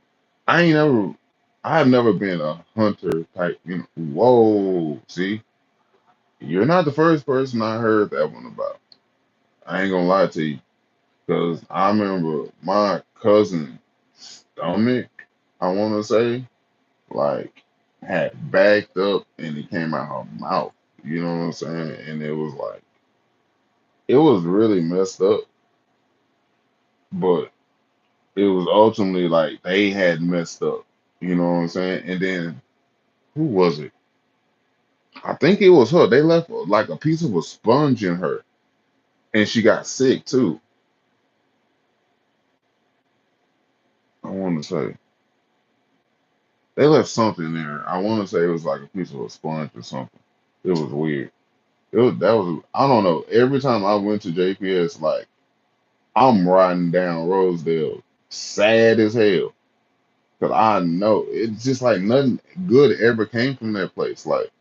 I ain't never, I have never been a hunter type. You know, whoa, see, you're not the first person I heard that one about. I ain't gonna lie to you, because I remember my cousin stomach. I want to say like had backed up and it came out her mouth. You know what I'm saying? And it was like it was really messed up, but it was ultimately like they had messed up. You know what I'm saying? And then who was it? I think it was her. They left like a piece of a sponge in her, and she got sick too. I want to say they left something there. I want to say it was like a piece of a sponge or something. It was weird. It was that was I don't know. Every time I went to JPS, like I'm riding down Rosedale, sad as hell, cause I know it's just like nothing good ever came from that place. Like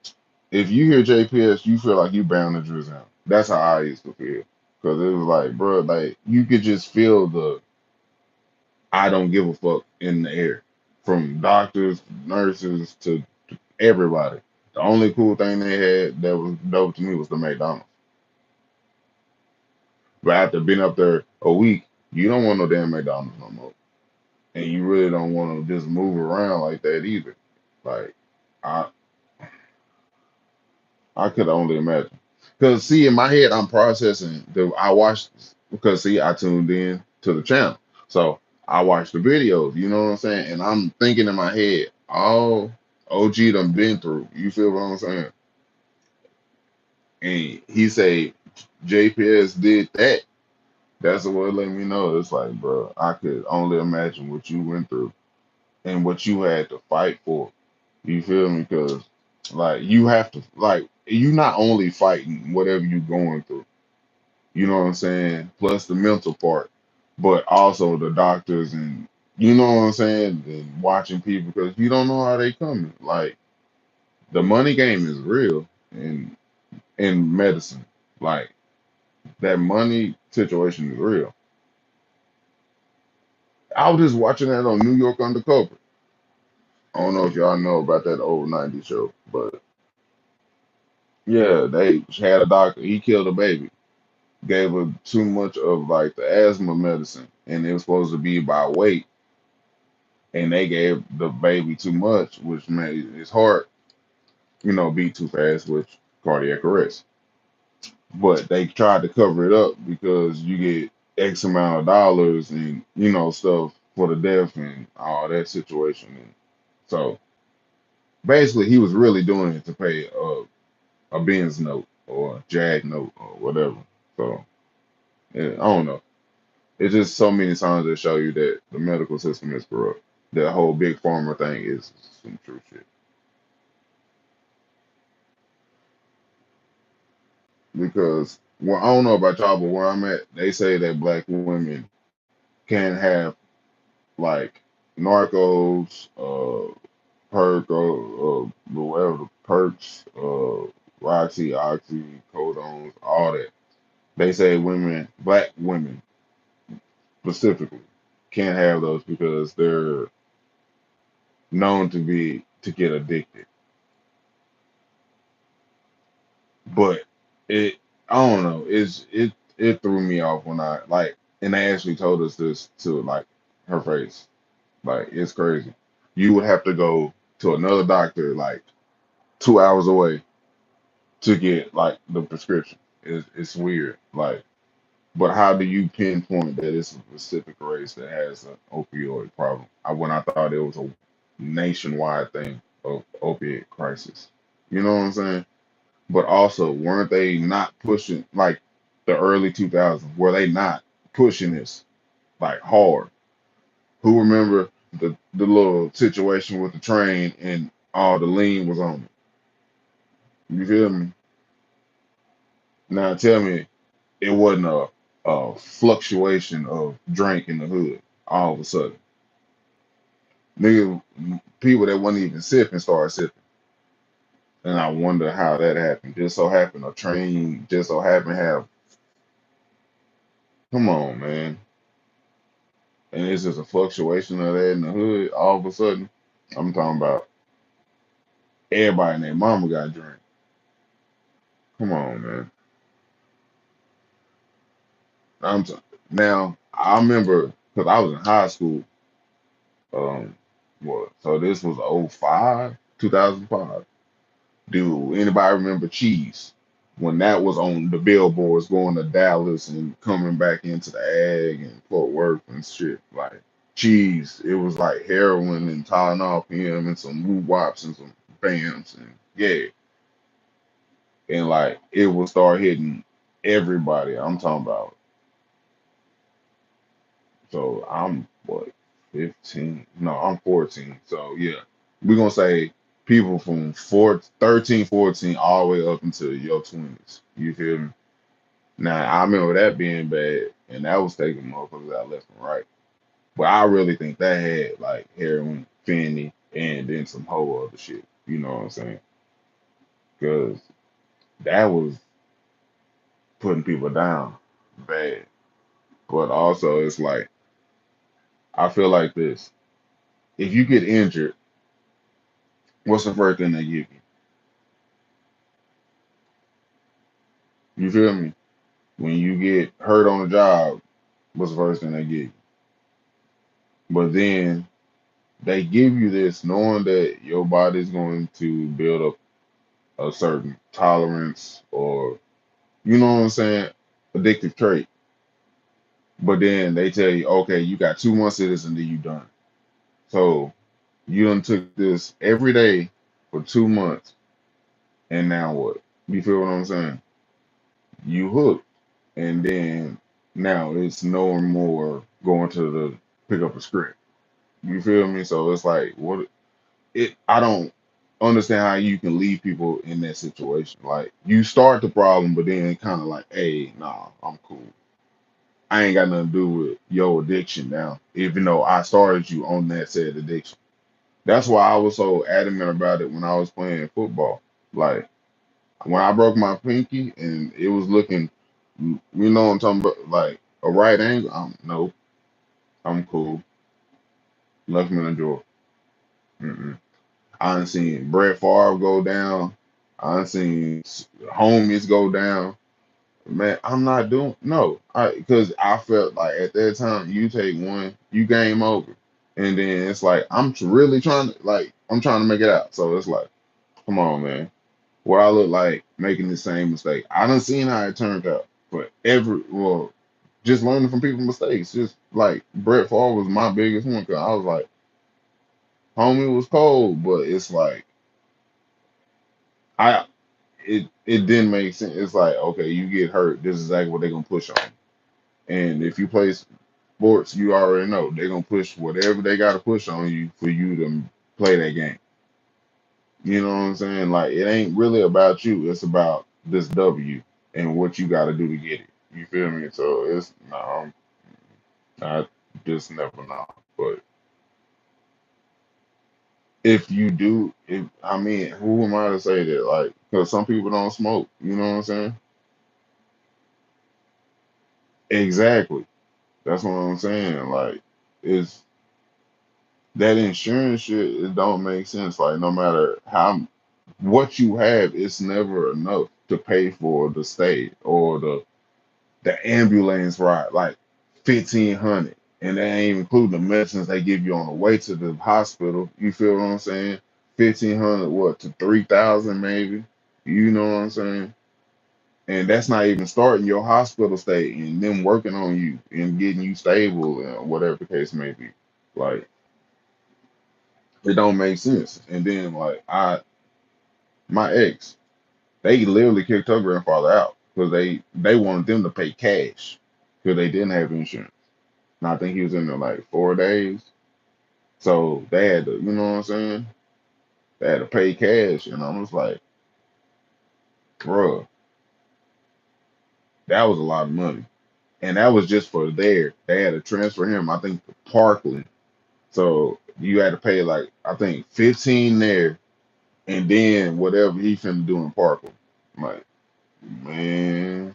if you hear JPS, you feel like you bound to drizzle. That's how I used to feel. Cause it was like, bro, like you could just feel the I don't give a fuck in the air. From doctors, nurses to everybody. The only cool thing they had that was dope to me was the McDonald's. But after being up there a week, you don't want no damn McDonald's no more. And you really don't want to just move around like that either. Like I I could only imagine. Because see, in my head, I'm processing the. I watched because see, I tuned in to the channel, so I watched the videos. You know what I'm saying? And I'm thinking in my head, all OG done been through. You feel what I'm saying? And he say JPS did that. That's what let me know. It's like, bro, I could only imagine what you went through and what you had to fight for. You feel me? Because like you have to like you not only fighting whatever you going through, you know what I'm saying, plus the mental part, but also the doctors and you know what I'm saying, and watching people because you don't know how they coming. Like the money game is real in medicine. Like that money situation is real. I was just watching that on New York Undercover. I don't know if y'all know about that old '90s show, but yeah, they had a doctor. He killed a baby. Gave her too much of like the asthma medicine, and it was supposed to be by weight, and they gave the baby too much, which made his heart, beat too fast, which cardiac arrest. But they tried to cover it up because you get X amount of dollars and stuff for the death and all that situation, and so basically he was really doing it to pay a Benz note or a Jag note or whatever. So yeah, I don't know. It's just so many signs that show you that the medical system is corrupt. That whole big pharma thing is some true shit. Because well, I don't know about y'all, but where I'm at, they say that black women can have like narcos, perk, whatever the perks, Roxy, Oxy, codones, all that. They say women, black women specifically, can't have those because they're known to get addicted. But it I don't know. It threw me off when I like and they actually told us this to like her face. Like it's crazy. You would have to go to another doctor like 2 hours away to get like the prescription. It's weird. Like, but how do you pinpoint that it's a specific race that has an opioid problem? When I thought it was a nationwide thing of opiate crisis. You know what I'm saying? But also, weren't they not pushing like the early 2000s? Were they not pushing this like hard? Who remember the little situation with the train and all the lean was on it? You feel me? Now tell me it wasn't a fluctuation of drink in the hood all of a sudden. Nigga, people that wasn't even sipping started sipping. And I wonder how that happened. Just so happened a train just so happened to have come on, man. and it's just a fluctuation of that in the hood. All of a sudden, I'm talking about everybody and their mama got drink. Come on, man. I'm t- Now I remember because I was in high school. What? So this was '05, 2005. Do anybody remember Cheese? When that was on the billboards going to Dallas and coming back into the ag and Fort Worth and shit. Like Cheese, it was like heroin and Tylenol PM and some woo wops and some bams and yeah. And like it will start hitting everybody. I'm talking about. So I'm what, 15? No, I'm 14. So yeah, we're gonna say people from 13, 14, all the way up into your 20s. You feel me? Now I remember that being bad, and that was taking motherfuckers out left and right. But I really think that had like heroin, fentanyl, and then some whole other shit. You know what I'm saying? Because that was putting people down bad. But also, it's like I feel like this: if you get injured, what's the first thing they give you? You feel me? When you get hurt on the job, what's the first thing they give you? But then they give you this knowing that your body's going to build up a certain tolerance or, you know what I'm saying, addictive trait. But then they tell you, okay, you got 2 months of this and then you done. So you done took this every day for 2 months, and now what? You feel what I'm saying? You hooked, and then now it's no more going to the pick up a script. You feel me? So it's like what I don't understand how you can leave people in that situation. Like you start the problem, but then kind of like, hey, nah, I'm cool. I ain't got nothing to do with your addiction now, even though I started you on that said addiction. That's why I was so adamant about it when I was playing football. Like when I broke my pinky and it was looking, you know what I'm talking about, like a right angle. No, I'm cool. Left me in the drawer. Mm-mm. I done seen Brett Favre go down. I done seen homies go down. Man, I'm not doing no. Because I felt like at that time you take one, you game over, and then it's like really trying to I'm trying to make it out. So it's like, come on, man. What I look like making the same mistake. I done seen how it turned out. But just learning from people's mistakes. Just like Brett Favre was my biggest one because I was like, homie was cold, but it's like I it didn't make sense. It's like, okay, you get hurt. This is exactly what they're gonna push on. And if you play sports, you already know they're gonna push whatever they gotta push on you for you to play that game. You know what I'm saying? Like it ain't really about you. It's about this W and what you gotta do to get it. You feel me? So it's no, I just never know. But if you do, if I mean, who am I to say that? Like, because some people don't smoke. You know what I'm saying? Exactly. That's what I'm saying. Like, it's that insurance shit. It don't make sense. Like, no matter how what you have, it's never enough to pay for the stay or the ambulance ride. Like 1,500, and they ain't including the medicines they give you on the way to the hospital. You feel what I'm saying? 1,500, what to 3,000 maybe. You know what I'm saying? And that's not even starting your hospital stay and them working on you and getting you stable and whatever the case may be. Like it don't make sense. And then like my ex, they literally kicked her grandfather out because they wanted them to pay cash because they didn't have insurance. And I think he was in there like 4 days. So they had to, you know what I'm saying? They had to pay cash. And I was like, bruh, that was a lot of money. And that was just for there. They had to transfer him, I think, to Parkland. So you had to pay like I think 15 there and then whatever he finna do in Parkland. I'm like, man,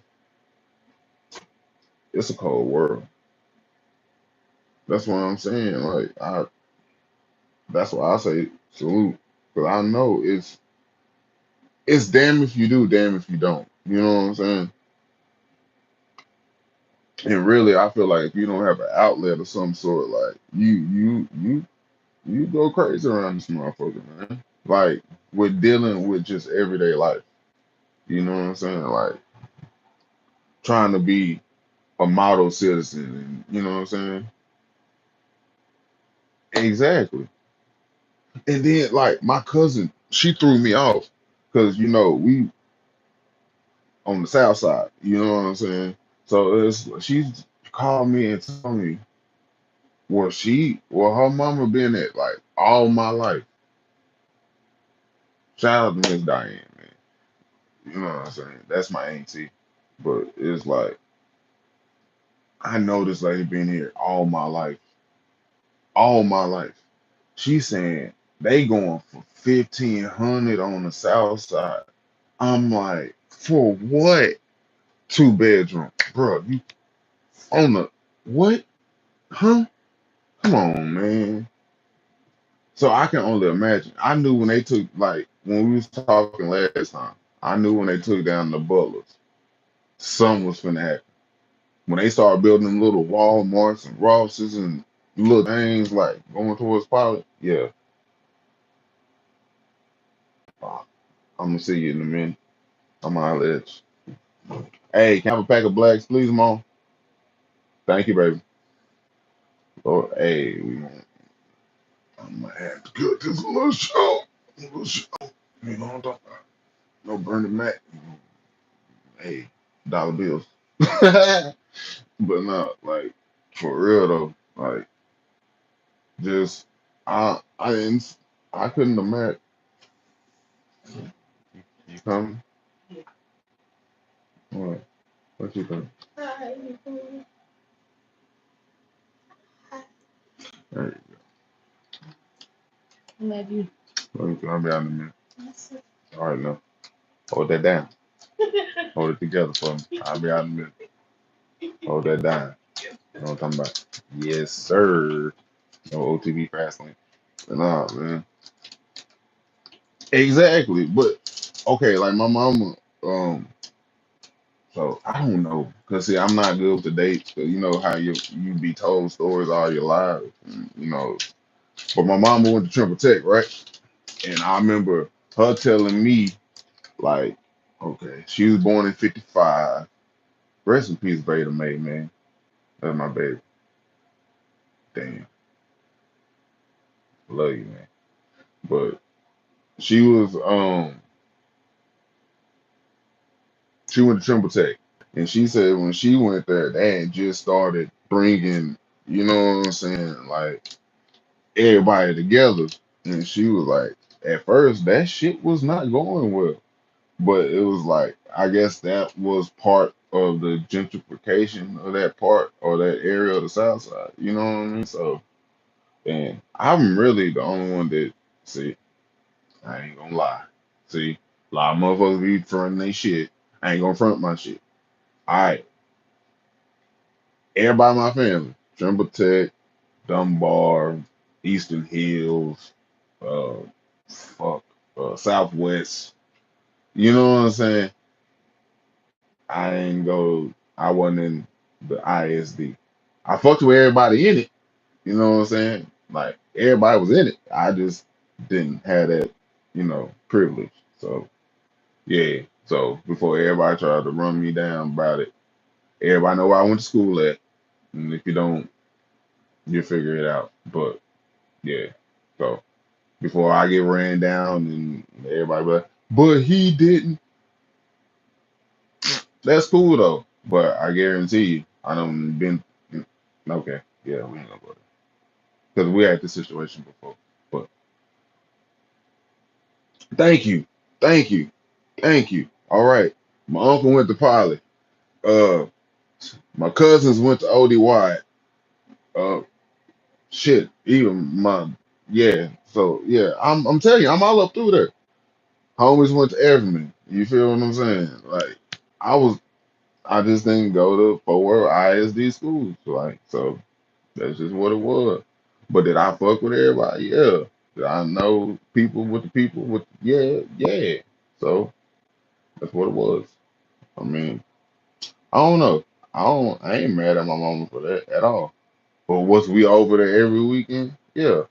it's a cold world. That's what I'm saying. Like that's why I say salute. Cause I know it's damn if you do, damn if you don't. You know what I'm saying? And really, I feel like if you don't have an outlet of some sort, like you go crazy around this motherfucker, man. Like with dealing with just everyday life. You know what I'm saying? Like trying to be a model citizen, and you know what I'm saying? Exactly. And then like my cousin, she threw me off because we on the south side. You know what I'm saying? So she called me and told me, her mama been at like all my life. Shout out to Miss Diane, man. You know what I'm saying? That's my auntie. But it's like I know this lady been here all my life. She's saying they going for 1,500 on the south side. I'm like, for what? 2 bedroom, bro. You on the what? Huh? Come on, man. So I can only imagine. I knew when they took like when we was talking last time. I knew when they took down the Butlers, something was finna happen. When they started building them little Walmarts and Rosses and little things like going towards Pilot, yeah, I'm gonna see you in a minute. I'm gonna holler at you. Hey, can I have a pack of blacks, please, Mom? Thank you, baby. Lord, hey, I'm gonna have to cut this a little short. A little short. You know what I'm talking about? No Bernie Mac. Hey, dollar bills. But not like for real though. Like just I didn't I couldn't imagine you coming. What? What you think? Hey, I'll be out in a minute. All right, now hold that down. Hold it together for me. I'll be out in a minute. Hold that down. You know what I'm talking about? Yes, sir. No OTV fast lane. Nah, man. Exactly. But okay, like my mama, so I don't know. Cause see, I'm not good with the dates. Cause you know how you be told stories all your life. And. But my mama went to Trimble Tech, right? And I remember her telling me, like, okay, she was born in '55. Rest in peace, Vader May, man. That's my baby. Damn, love you, man. But she was she went to Trimble Tech, and she said when she went there, they had just started bringing, you know what I'm saying, like everybody together. And she was like, at first that shit was not going well, but it was like I guess that was part of the gentrification of that part or that area of the South Side. You know what I mean? So, and I'm really the only one that see. I ain't gonna lie. See, a lot of motherfuckers be fronting they shit. I ain't gonna front my shit. All right, everybody in my family, Trimble Tech, Dunbar, Eastern Hills, uh, fuck, Southwest. You know what I'm saying? I ain't go. I wasn't in the ISD. I fucked with everybody in it. You know what I'm saying? Like everybody was in it. I just didn't have that, privilege. So yeah. So before everybody tried to run me down about it, everybody know where I went to school at. And if you don't, you figure it out. But yeah. So before I get ran down and everybody, but he didn't. That's cool though. But I guarantee you, I done been okay. Yeah, we ain't gonna go there because we had this situation before. But thank you, thank you, thank you. All right, my uncle went to Poly. Uh, my cousins went to ODY. Uh, shit, even my yeah. So yeah, I'm telling you, I'm all up through there. Homies went to Everman. You feel what I'm saying? Like I was, I just didn't go to 4 ISD schools. Like so. That's just what it was. But did I fuck with everybody? Yeah. Did I know people with yeah, yeah. So that's what it was. I mean, I don't know. I ain't mad at my mama for that at all. But was we over there every weekend? Yeah.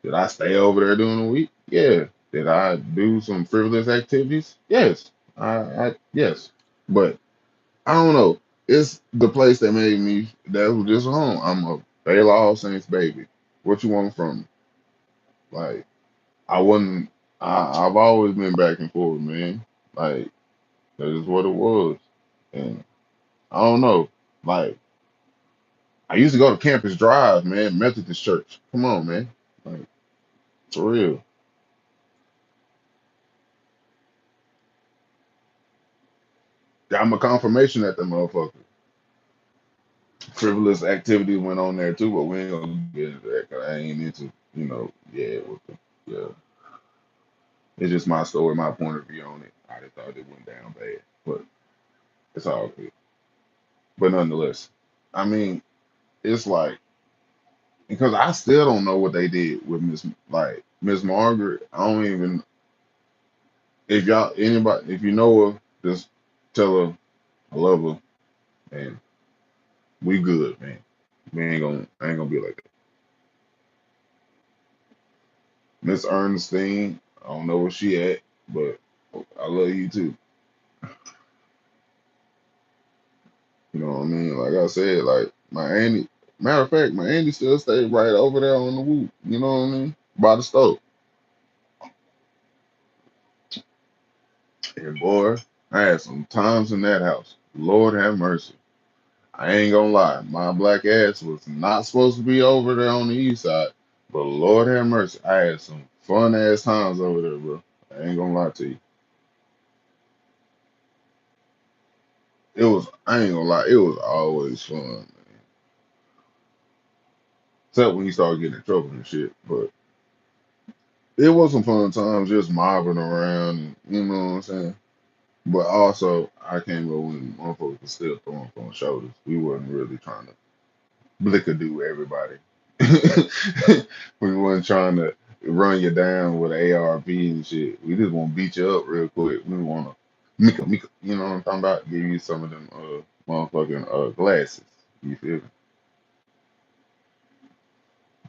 Did I stay over there during the week? Yeah. Did I do some frivolous activities? Yes. I yes. But I don't know. It's the place that made me that was just home. I'm a Baylor All Saints baby. What you want from me? Like I wasn't I've always been back and forth, man. Like that is what it was. And I don't know. Like I used to go to Campus Drive, man, Methodist Church. Come on, man. Like for real. Got my confirmation at the motherfucker. Frivolous activity went on there too, but we ain't gonna get into that because I ain't into, yeah, with the, yeah. It's just my story, my point of view on it. I just thought it went down bad, but it's all good. But nonetheless, I mean, it's like because I still don't know what they did with Miss Margaret. I don't even if y'all anybody if you know her, just tell her I love her and we good, man. We ain't gonna I ain't gonna be like that. Miss Ernestine, I don't know where she at, but I love you too. You know what I mean? Like I said, like my auntie. Matter of fact, my auntie still stayed right over there on the whoop. You know what I mean? By the stove. And boy, I had some times in that house. Lord have mercy. I ain't gonna lie, my black ass was not supposed to be over there on the east side, but Lord have mercy, I had some fun ass times over there, bro. I ain't gonna lie to you. I ain't gonna lie, it was always fun, man. Except when you start getting in trouble and shit. But it was some fun times just mobbing around, and, you know what I'm saying? But also, I came up when motherfuckers was still throwing from shoulders. We wasn't really trying to blickadoo everybody. We wasn't trying to run you down with an ARP and shit. We just want to beat you up real quick. We want to Mika, you know what I'm talking about? Give you some of them motherfucking glasses. You feel me?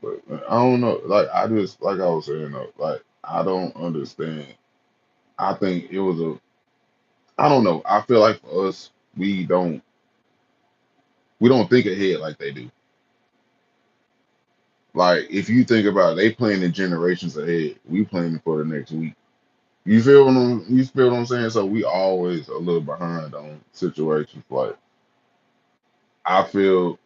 But I don't know. Like I just like I was saying though, like I don't understand. I think it was a I don't know. I feel like for us, we don't think ahead like they do. Like if you think about it, they planning generations ahead. We planning for the next week. You feel what I'm saying? So we always a little behind on situations. Like I feel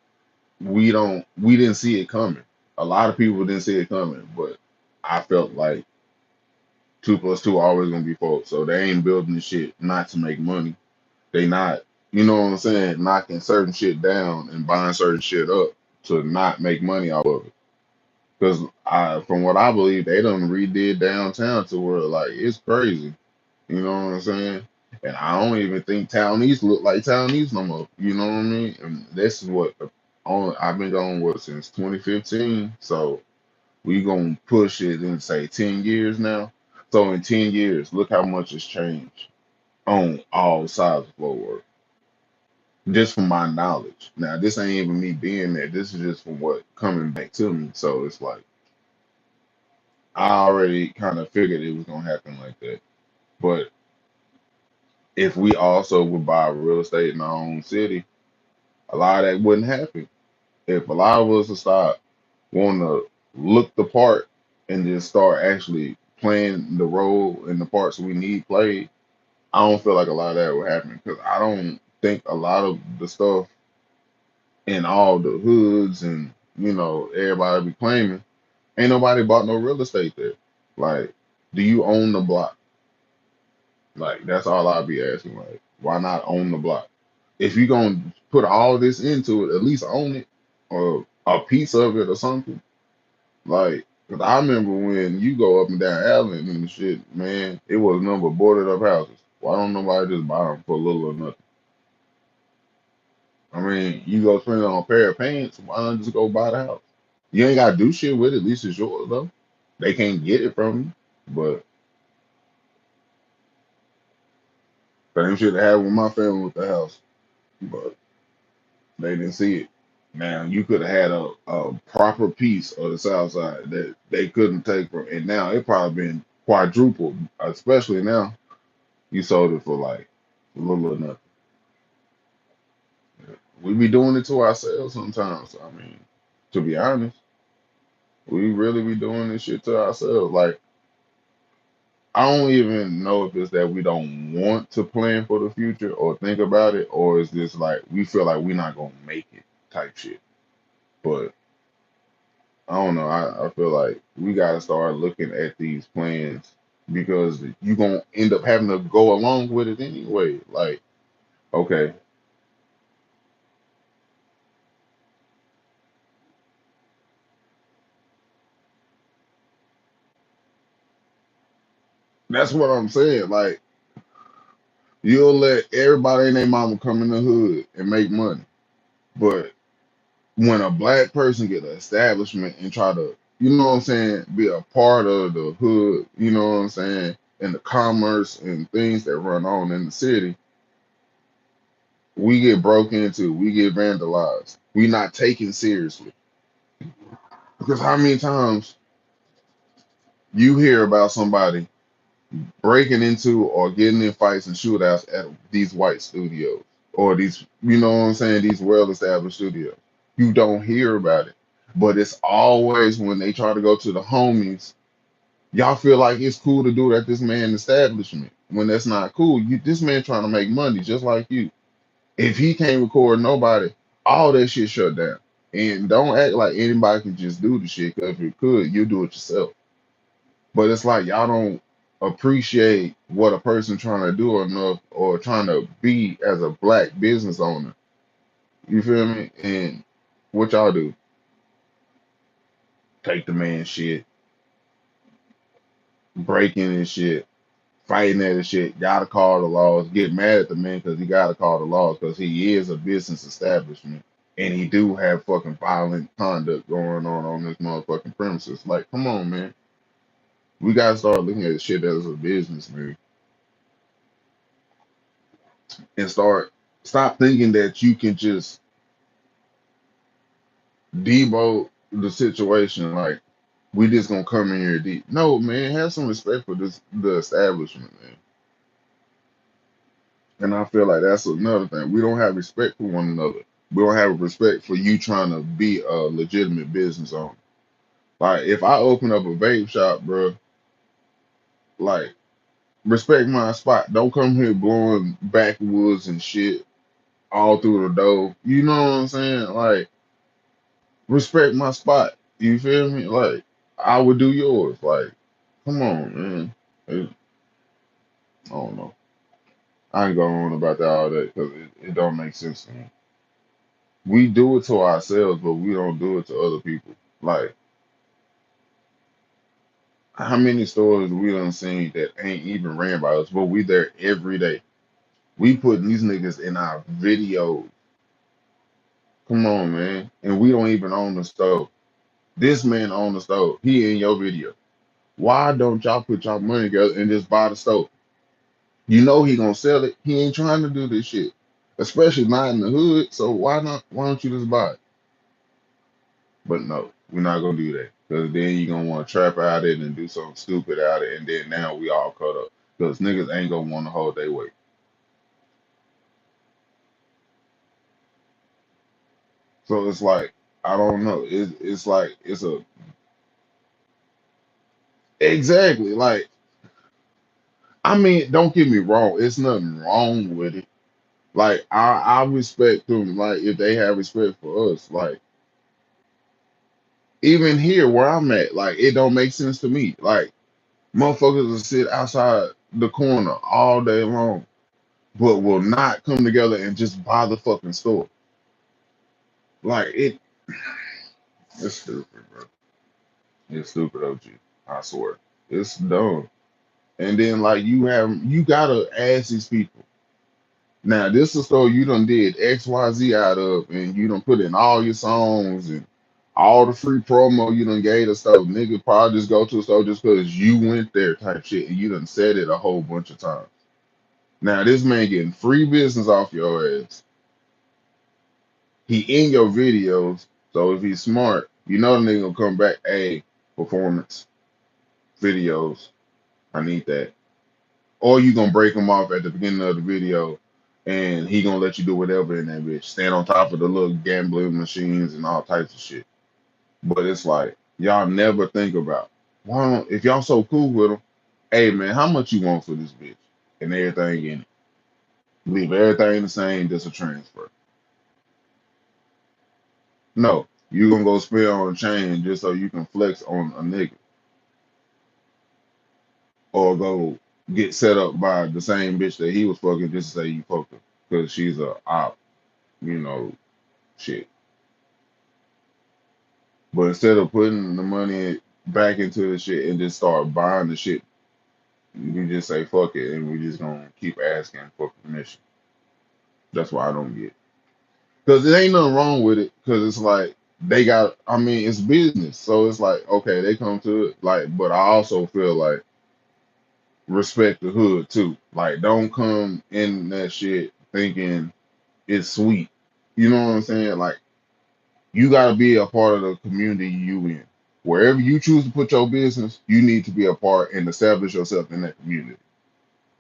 we didn't see it coming. A lot of people didn't see it coming, but I felt like 2 plus 2 always gonna be 4. So they ain't building the shit not to make money. They not, you know what I'm saying, knocking certain shit down and buying certain shit up to not make money off of it. Because from what I believe, they done redid downtown to where like it's crazy. You know what I'm saying? And I don't even think townies look like townies no more. You know what I mean? And this is what I've been going with since 2015. So we gonna push it in say 10 years now. So in 10 years, look how much has changed on all sides of Fort Worth. Just from my knowledge. Now this ain't even me being there. This is just from what coming back to me. So it's like I already kind of figured it was gonna happen like that. But if we also would buy real estate in our own city, a lot of that wouldn't happen. If a lot of us would start wanting to look the part and just start actually playing the role in the parts we need played, I don't feel like a lot of that would happen because I don't think a lot of the stuff in all the hoods and everybody be claiming ain't nobody bought no real estate there. Like, do you own the block? Like, that's all I'd be asking. Like, why not own the block? If you gonna put all this into it, at least own it or a piece of it or something. Like, 'cause I remember when you go up and down Allen and shit, man, it was a number of boarded up houses. Why don't nobody just buy them for a little or nothing? I mean, you go spend it on a pair of pants. Why not just go buy the house? You ain't gotta do shit with it. At least it's yours though. They can't get it from you, but same shit that happened with my family with the house. But they didn't see it. Now you could have had a proper piece of the South Side that they couldn't take from, and now it probably been quadrupled. Especially now, you sold it for like a little or nothing. We be doing it to ourselves sometimes. I mean, to be honest, we really be doing this shit to ourselves. Like I don't even know if it's that we don't want to plan for the future or think about it, or is this like we feel like we're not gonna make it type shit. But I don't know. I feel like we gotta start looking at these plans because you're gonna end up having to go along with it anyway. Like, okay, that's what I'm saying. Like, you'll let everybody and their mama come in the hood and make money. But when a black person get an establishment and try to, you know what I'm saying, be a part of the hood, you know what I'm saying, and the commerce and things that run on in the city, we get broke into, we get vandalized. We not taken seriously. Because how many times you hear about somebody breaking into or getting in fights and shootouts at these white studios or these, you know what I'm saying, these well-established studios. You don't hear about it. But it's always when they try to go to the homies, y'all feel like it's cool to do it at this man establishment. When that's not cool, this man trying to make money just like you. If he can't record nobody, all that shit shut down. And don't act like anybody can just do the shit, because if you could, you do it yourself. But it's like y'all don't appreciate what a person trying to do enough or trying to be as a black business owner. You feel me? And what y'all do? Take the man shit, breaking his shit, fighting at his shit, gotta call the laws, get mad at the man because he gotta call the laws because he is a business establishment and he do have fucking violent conduct going on this motherfucking premises. Like, come on, man. We gotta start looking at shit as a business, man, and stop thinking that you can just debo the situation like we just gonna come in here deep. No, man, have some respect for the establishment, man. And I feel like that's another thing. We don't have respect for one another. We don't have respect for you trying to be a legitimate business owner. Like if I open up a vape shop, bro, like respect my spot. Don't come here blowing backwoods and shit all through the door. You know what I'm saying? Like respect my spot. You feel me? Like I would do yours. Like, come on, man. I don't know. I ain't going on about that all that because it don't make sense to me. We do it to ourselves, but we don't do it to other people. Like, how many stores we done seen that ain't even ran by us, but we there every day. We putting these niggas in our videos. Come on, man. And we don't even own the stove. This man own the stove. He in your video. Why don't y'all put y'all money together and just buy the stove? You know he gonna sell it. He ain't trying to do this shit, especially not in the hood. So why not? Why don't you just buy it? But no, we're not gonna do that because then you're gonna want to trap out it and do something stupid out it, and then now we all caught up because niggas ain't gonna want to hold their weight. So it's like I don't know. It's like it's a exactly like I mean, don't get me wrong. It's nothing wrong with it. Like I respect them. Like if they have respect for us, like even here where I'm at, like it don't make sense to me. Like motherfuckers will sit outside the corner all day long, but will not come together and just buy the fucking store. Like it's stupid, bro. It's stupid, OG. I swear, it's dumb. And then like you gotta ask these people. Now this is so you done did XYZ out of, and you done put in all your songs and all the free promo you done gave the stuff. Nigga probably just go to the store just because you went there type shit, and you done said it a whole bunch of times. Now this man getting free business off your ass. He in your videos, so if he's smart, you know the nigga gonna come back. Hey, performance videos, I need that. Or you gonna break him off at the beginning of the video, and he gonna let you do whatever in that bitch. Stand on top of the little gambling machines and all types of shit. But it's like y'all never think about why don't, if y'all so cool with him. Hey man, how much you want for this bitch and everything in it? Leave everything the same, just a transfer. No, you gonna go spend on a chain just so you can flex on a nigga, or go get set up by the same bitch that he was fucking just to say you fucked her because she's a op, you know, shit. But instead of putting the money back into the shit and just start buying the shit, you just say fuck it and we just gonna keep asking for permission. That's why I don't get. Because it ain't nothing wrong with it. Because it's like they got. I mean, it's business, so it's like okay, they come to it. Like, but I also feel like respect the hood too. Like, don't come in that shit thinking it's sweet. You know what I'm saying? Like, you got to be a part of the community you in. Wherever you choose to put your business, you need to be a part and establish yourself in that community.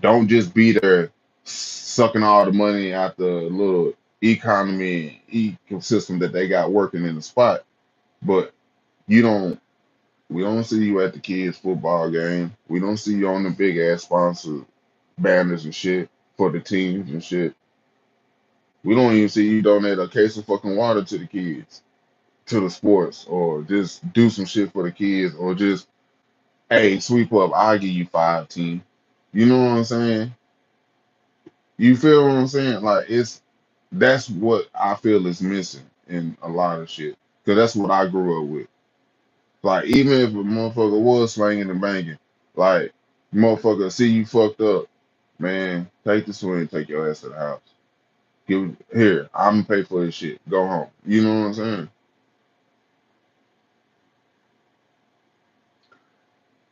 Don't just be there sucking all the money out the little economy and ecosystem that they got working in the spot. But you don't, we don't see you at the kids' football game. We don't see you on the big ass sponsor banners and shit for the teams and shit. We don't even see you donate a case of fucking water to the kids, to the sports, or just do some shit for the kids, or just, hey, sweep up, I'll give you 5 team. You know what I'm saying? You feel what I'm saying? Like that's what I feel is missing in a lot of shit. Cause that's what I grew up with. Like even if a motherfucker was slanging and banging, like motherfucker see you fucked up, man, take the swing, take your ass to the house. Give here, I'm gonna pay for this shit. Go home. You know what I'm saying?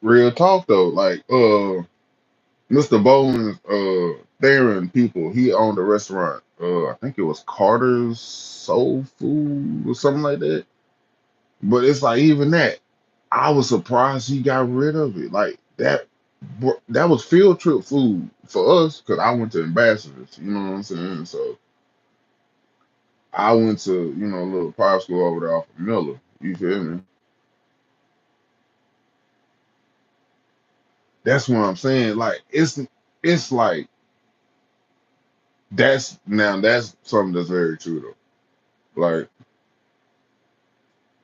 Real talk though, like Mr. Bowen's Theron people, he owned a restaurant. I think it was Carter's Soul Food or something like that. But it's like even that, I was surprised he got rid of it. Like that, that was field trip food for us because I went to Ambassadors. You know what I'm saying? So I went to a little private school over there off of Miller. You feel me? That's what I'm saying. Like it's like that's something that's very true though. Like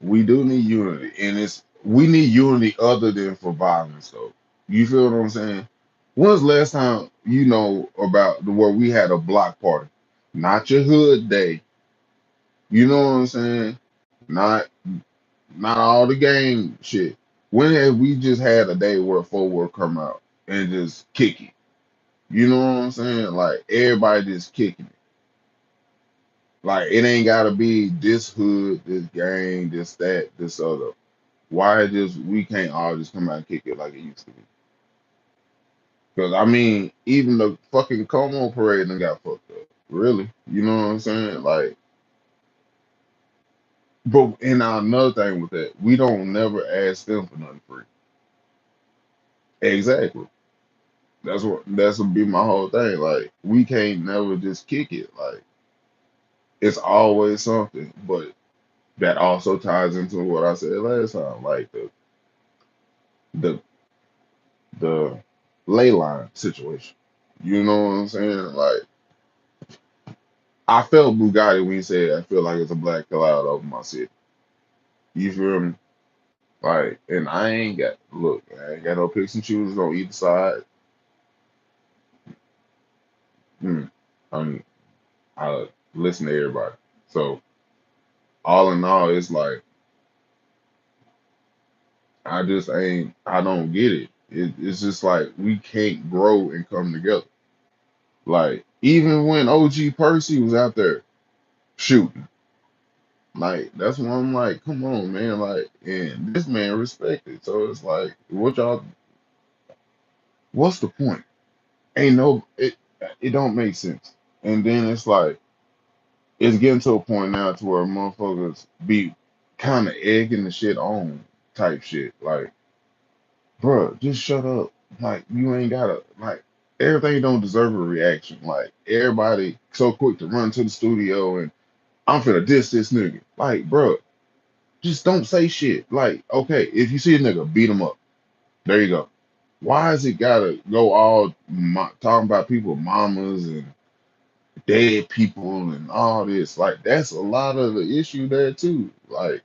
we do need unity, and we need unity other than for violence though. You feel what I'm saying? When's the last time you know about the where we had a block party? Not your hood day. You know what I'm saying? Not not all the gang shit. When have we just had a day where folk will come out and just kick it? You know what I'm saying? Like everybody just kicking it. Like it ain't gotta be this hood, this gang, this that, this other. Why just we can't all just come out and kick it like it used to be? Because I mean, even the fucking Como parade done got fucked up. Really, you know what I'm saying? Like, but and now another thing with that, we don't never ask them for nothing free. Exactly. That's would be my whole thing. Like, we can't never just kick it. Like, it's always something. But that also ties into what I said last time, like the the ley line situation. You know what I'm saying? Like I felt Bugatti when he said I feel like it's a black cloud over my city. You feel me? Like, and I ain't got look, I ain't got no picks and chooses on either side. Hmm. I'm I listen to everybody. So all in all, it's like I don't get it. It's just like we can't grow and come together. Like even when OG Percy was out there shooting, like that's when I'm like, come on, man, like, and this man respected. So it's like, what y'all? What's the point? Ain't no, it don't make sense. And then it's like it's getting to a point now to where motherfuckers be kind of egging the shit on type shit. Like, bruh, just shut up. Like, you ain't gotta like everything don't deserve a reaction. Like everybody so quick to run to the studio and I'm finna diss this nigga. Like, bruh, just don't say shit. Like, okay, if you see a nigga, beat him up. There you go. Why is it gotta go all talking about people, mamas and dead people and all this? Like, that's a lot of the issue there too. Like,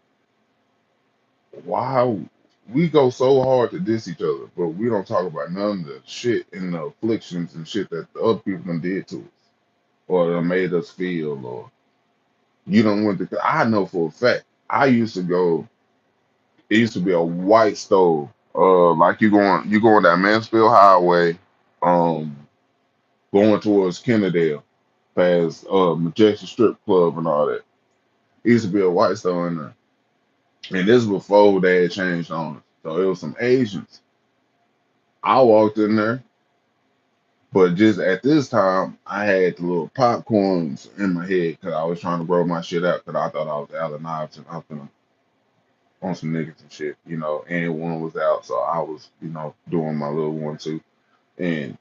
why we go so hard to diss each other, but we don't talk about none of the shit and the afflictions and shit that the other people done did to us or that made us feel, or you don't want to. I know for a fact. I used to go. It used to be a white stove. Like you going down Mansfield Highway, um, going towards Kennedale, past Majestic Strip Club and all that. It used to be a white stove in there, and this was before they had changed on us. So it was some Asians. I walked in there, but just at this time, I had the little popcorns in my head because I was trying to roll my shit out because I thought I was Allen Iverson. I was gonna on some niggas and shit, and one was out, so I was, doing my little one too. And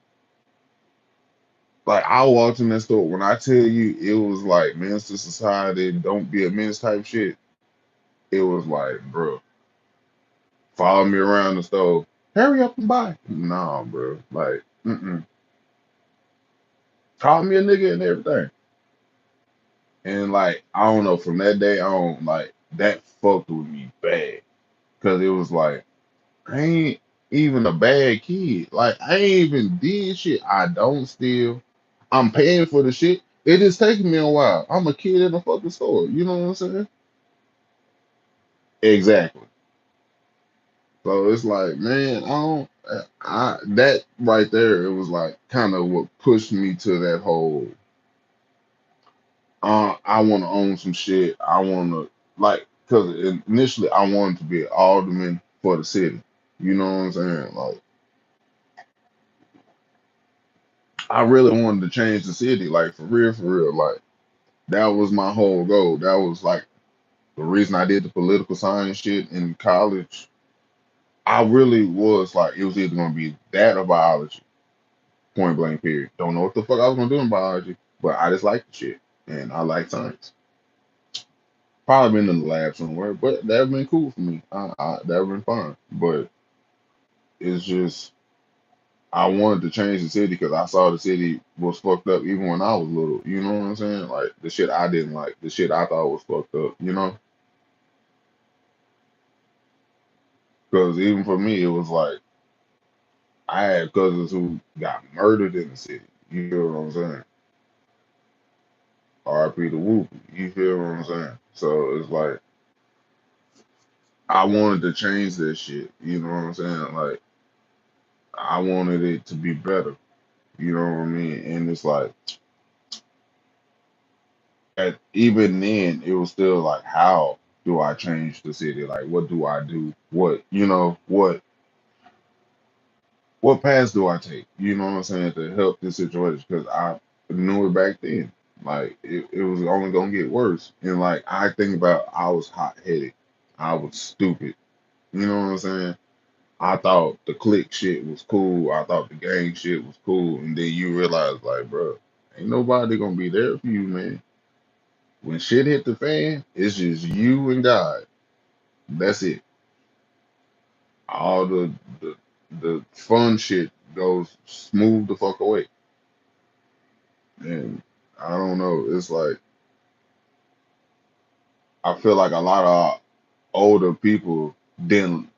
like I walked in that store, when I tell you it was like Men's to Society, don't be a menace type shit, it was like, bro, follow me around the store, hurry up and buy. Nah, bro, like, call me a nigga and everything. And like, I don't know, from that day on, like that fucked with me bad. Cause it was like, I ain't even a bad kid. Like I ain't even did shit. I don't steal. I'm paying for the shit. It just taking me a while. I'm a kid in a fucking store. You know what I'm saying? Exactly. So it's like, man, I don't. I that right there, it was like kind of what pushed me to that whole. I want to own some shit. I want to like, cause initially I wanted to be an alderman for the city. You know what I'm saying? Like, I really wanted to change the city, like for real, for real. Like that was my whole goal. That was like the reason I did the political science shit in college. I really was like, it was either gonna be that or biology, point blank period. Don't know what the fuck I was gonna do in biology, but I just like the shit and I like science. Probably been in the lab somewhere, but that'd been cool for me. That'd been fun. But it's just I wanted to change the city because I saw the city was fucked up even when I was little. You know what I'm saying? Like the shit I didn't like, the shit I thought was fucked up. Because even for me, it was like I had cousins who got murdered in the city. You feel what I'm saying? R.I.P. to Whoop. You feel what I'm saying? So it's like I wanted to change that shit. You know what I'm saying? Like I wanted it to be better. You know what I mean? And it's like even then, it was still like, how do I change the city? Like, what do I do? What paths do I take? You know what I'm saying, to help this situation? Because I knew it back then. Like it was only gonna get worse. And like I think about, I was hot headed. I was stupid. You know what I'm saying? I thought the click shit was cool. I thought the gang shit was cool. And then you realize, like, bro, ain't nobody gonna be there for you, man. When shit hit the fan, it's just you and God. That's it. All the fun shit goes smooth the fuck away. And I don't know. It's like I feel like a lot of older people didn't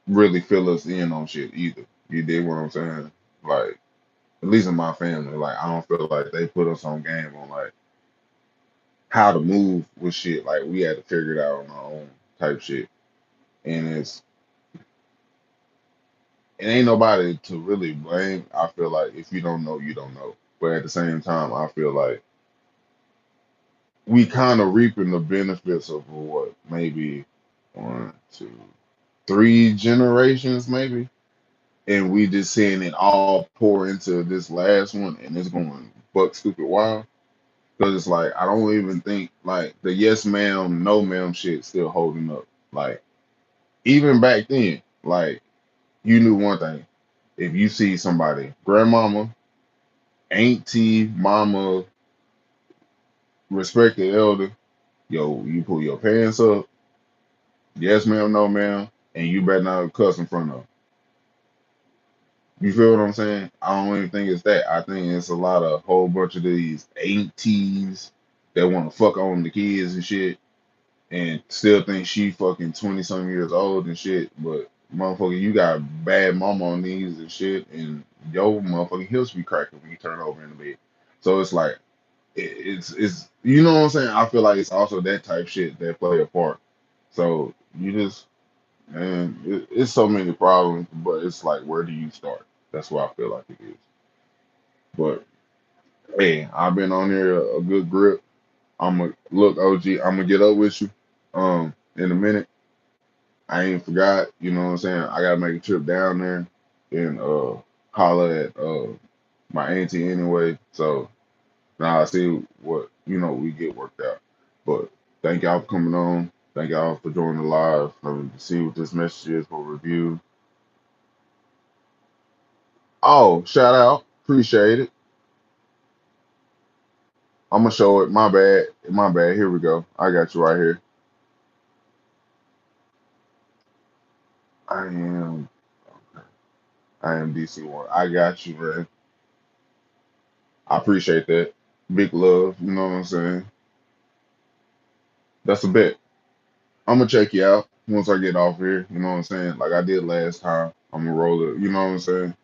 really fill us in on shit either. You dig what I'm saying? Like at least in my family, like I don't feel like they put us on game on like how to move with shit. Like we had to figure it out on our own type shit. And it ain't nobody to really blame. I feel like if you don't know, you don't know. but at the same time, I feel like we kind of reaping the benefits of what maybe one, two, three generations, maybe, and we just seeing it all pour into this last one, and it's going buck stupid wild. Because it's like I don't even think like the yes ma'am, no ma'am shit still holding up. Like even back then, like you knew one thing. If you see somebody, grandmama, auntie, mama, respect the elder, yo, you pull your pants up, yes ma'am, no ma'am, and you better not cuss in front of them. You feel what I'm saying? I don't even think it's that. I think it's a lot of whole bunch of these aunties that want to fuck on the kids and shit and still think she fucking 20 some years old and shit, but motherfucker, you got bad mama on knees and shit, and yo motherfucking hips be cracking when you turn over in the bed. So it's like it's you know what I'm saying? I feel like it's also that type shit that play a part. So you just man, it's so many problems, but it's like where do you start? That's what I feel like it is. But hey, I've been on here a good grip. I'm a look, OG. I'm gonna get up with you in a minute. I ain't forgot, you know what I'm saying? I gotta make a trip down there and holler at my auntie anyway. So now I see what, we get worked out. But thank y'all for coming on. Thank y'all for joining the live. See what this message is for review. Oh, shout out. Appreciate it. I'm gonna show it. My bad. My bad. Here we go. I got you right here. I am I am DC1. I got you, man. I appreciate that. Big love, you know what I'm saying? That's a bet. I'm gonna check you out once I get off here, you know what I'm saying? Like I did last time. I'm gonna roll it, you know what I'm saying?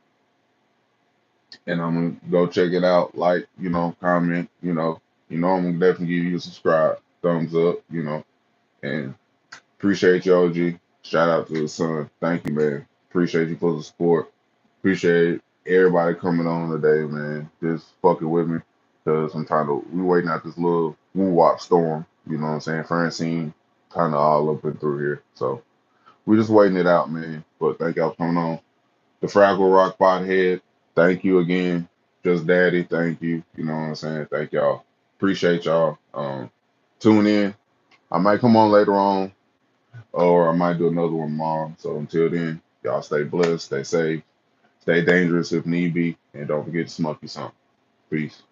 And I'm gonna go check it out, like, comment, I'm gonna definitely give you a subscribe, thumbs up, and appreciate you, OG. Shout out to the son. Thank you, man. Appreciate you for the support. Appreciate everybody coming on today, man. Just fucking with me. Cause I'm trying to we waiting out this little woo wop storm. You know what I'm saying? Francine kinda all up and through here. So we just waiting it out, man. But thank y'all for coming on. The Fraggle Rock Pothead, thank you again. Just Daddy, thank you. You know what I'm saying? Thank y'all. Appreciate y'all. Tune in. I might come on later on, or I might do another one tomorrow. So until then, y'all stay blessed, stay safe, stay dangerous if need be, and don't forget to smoke you some. Peace.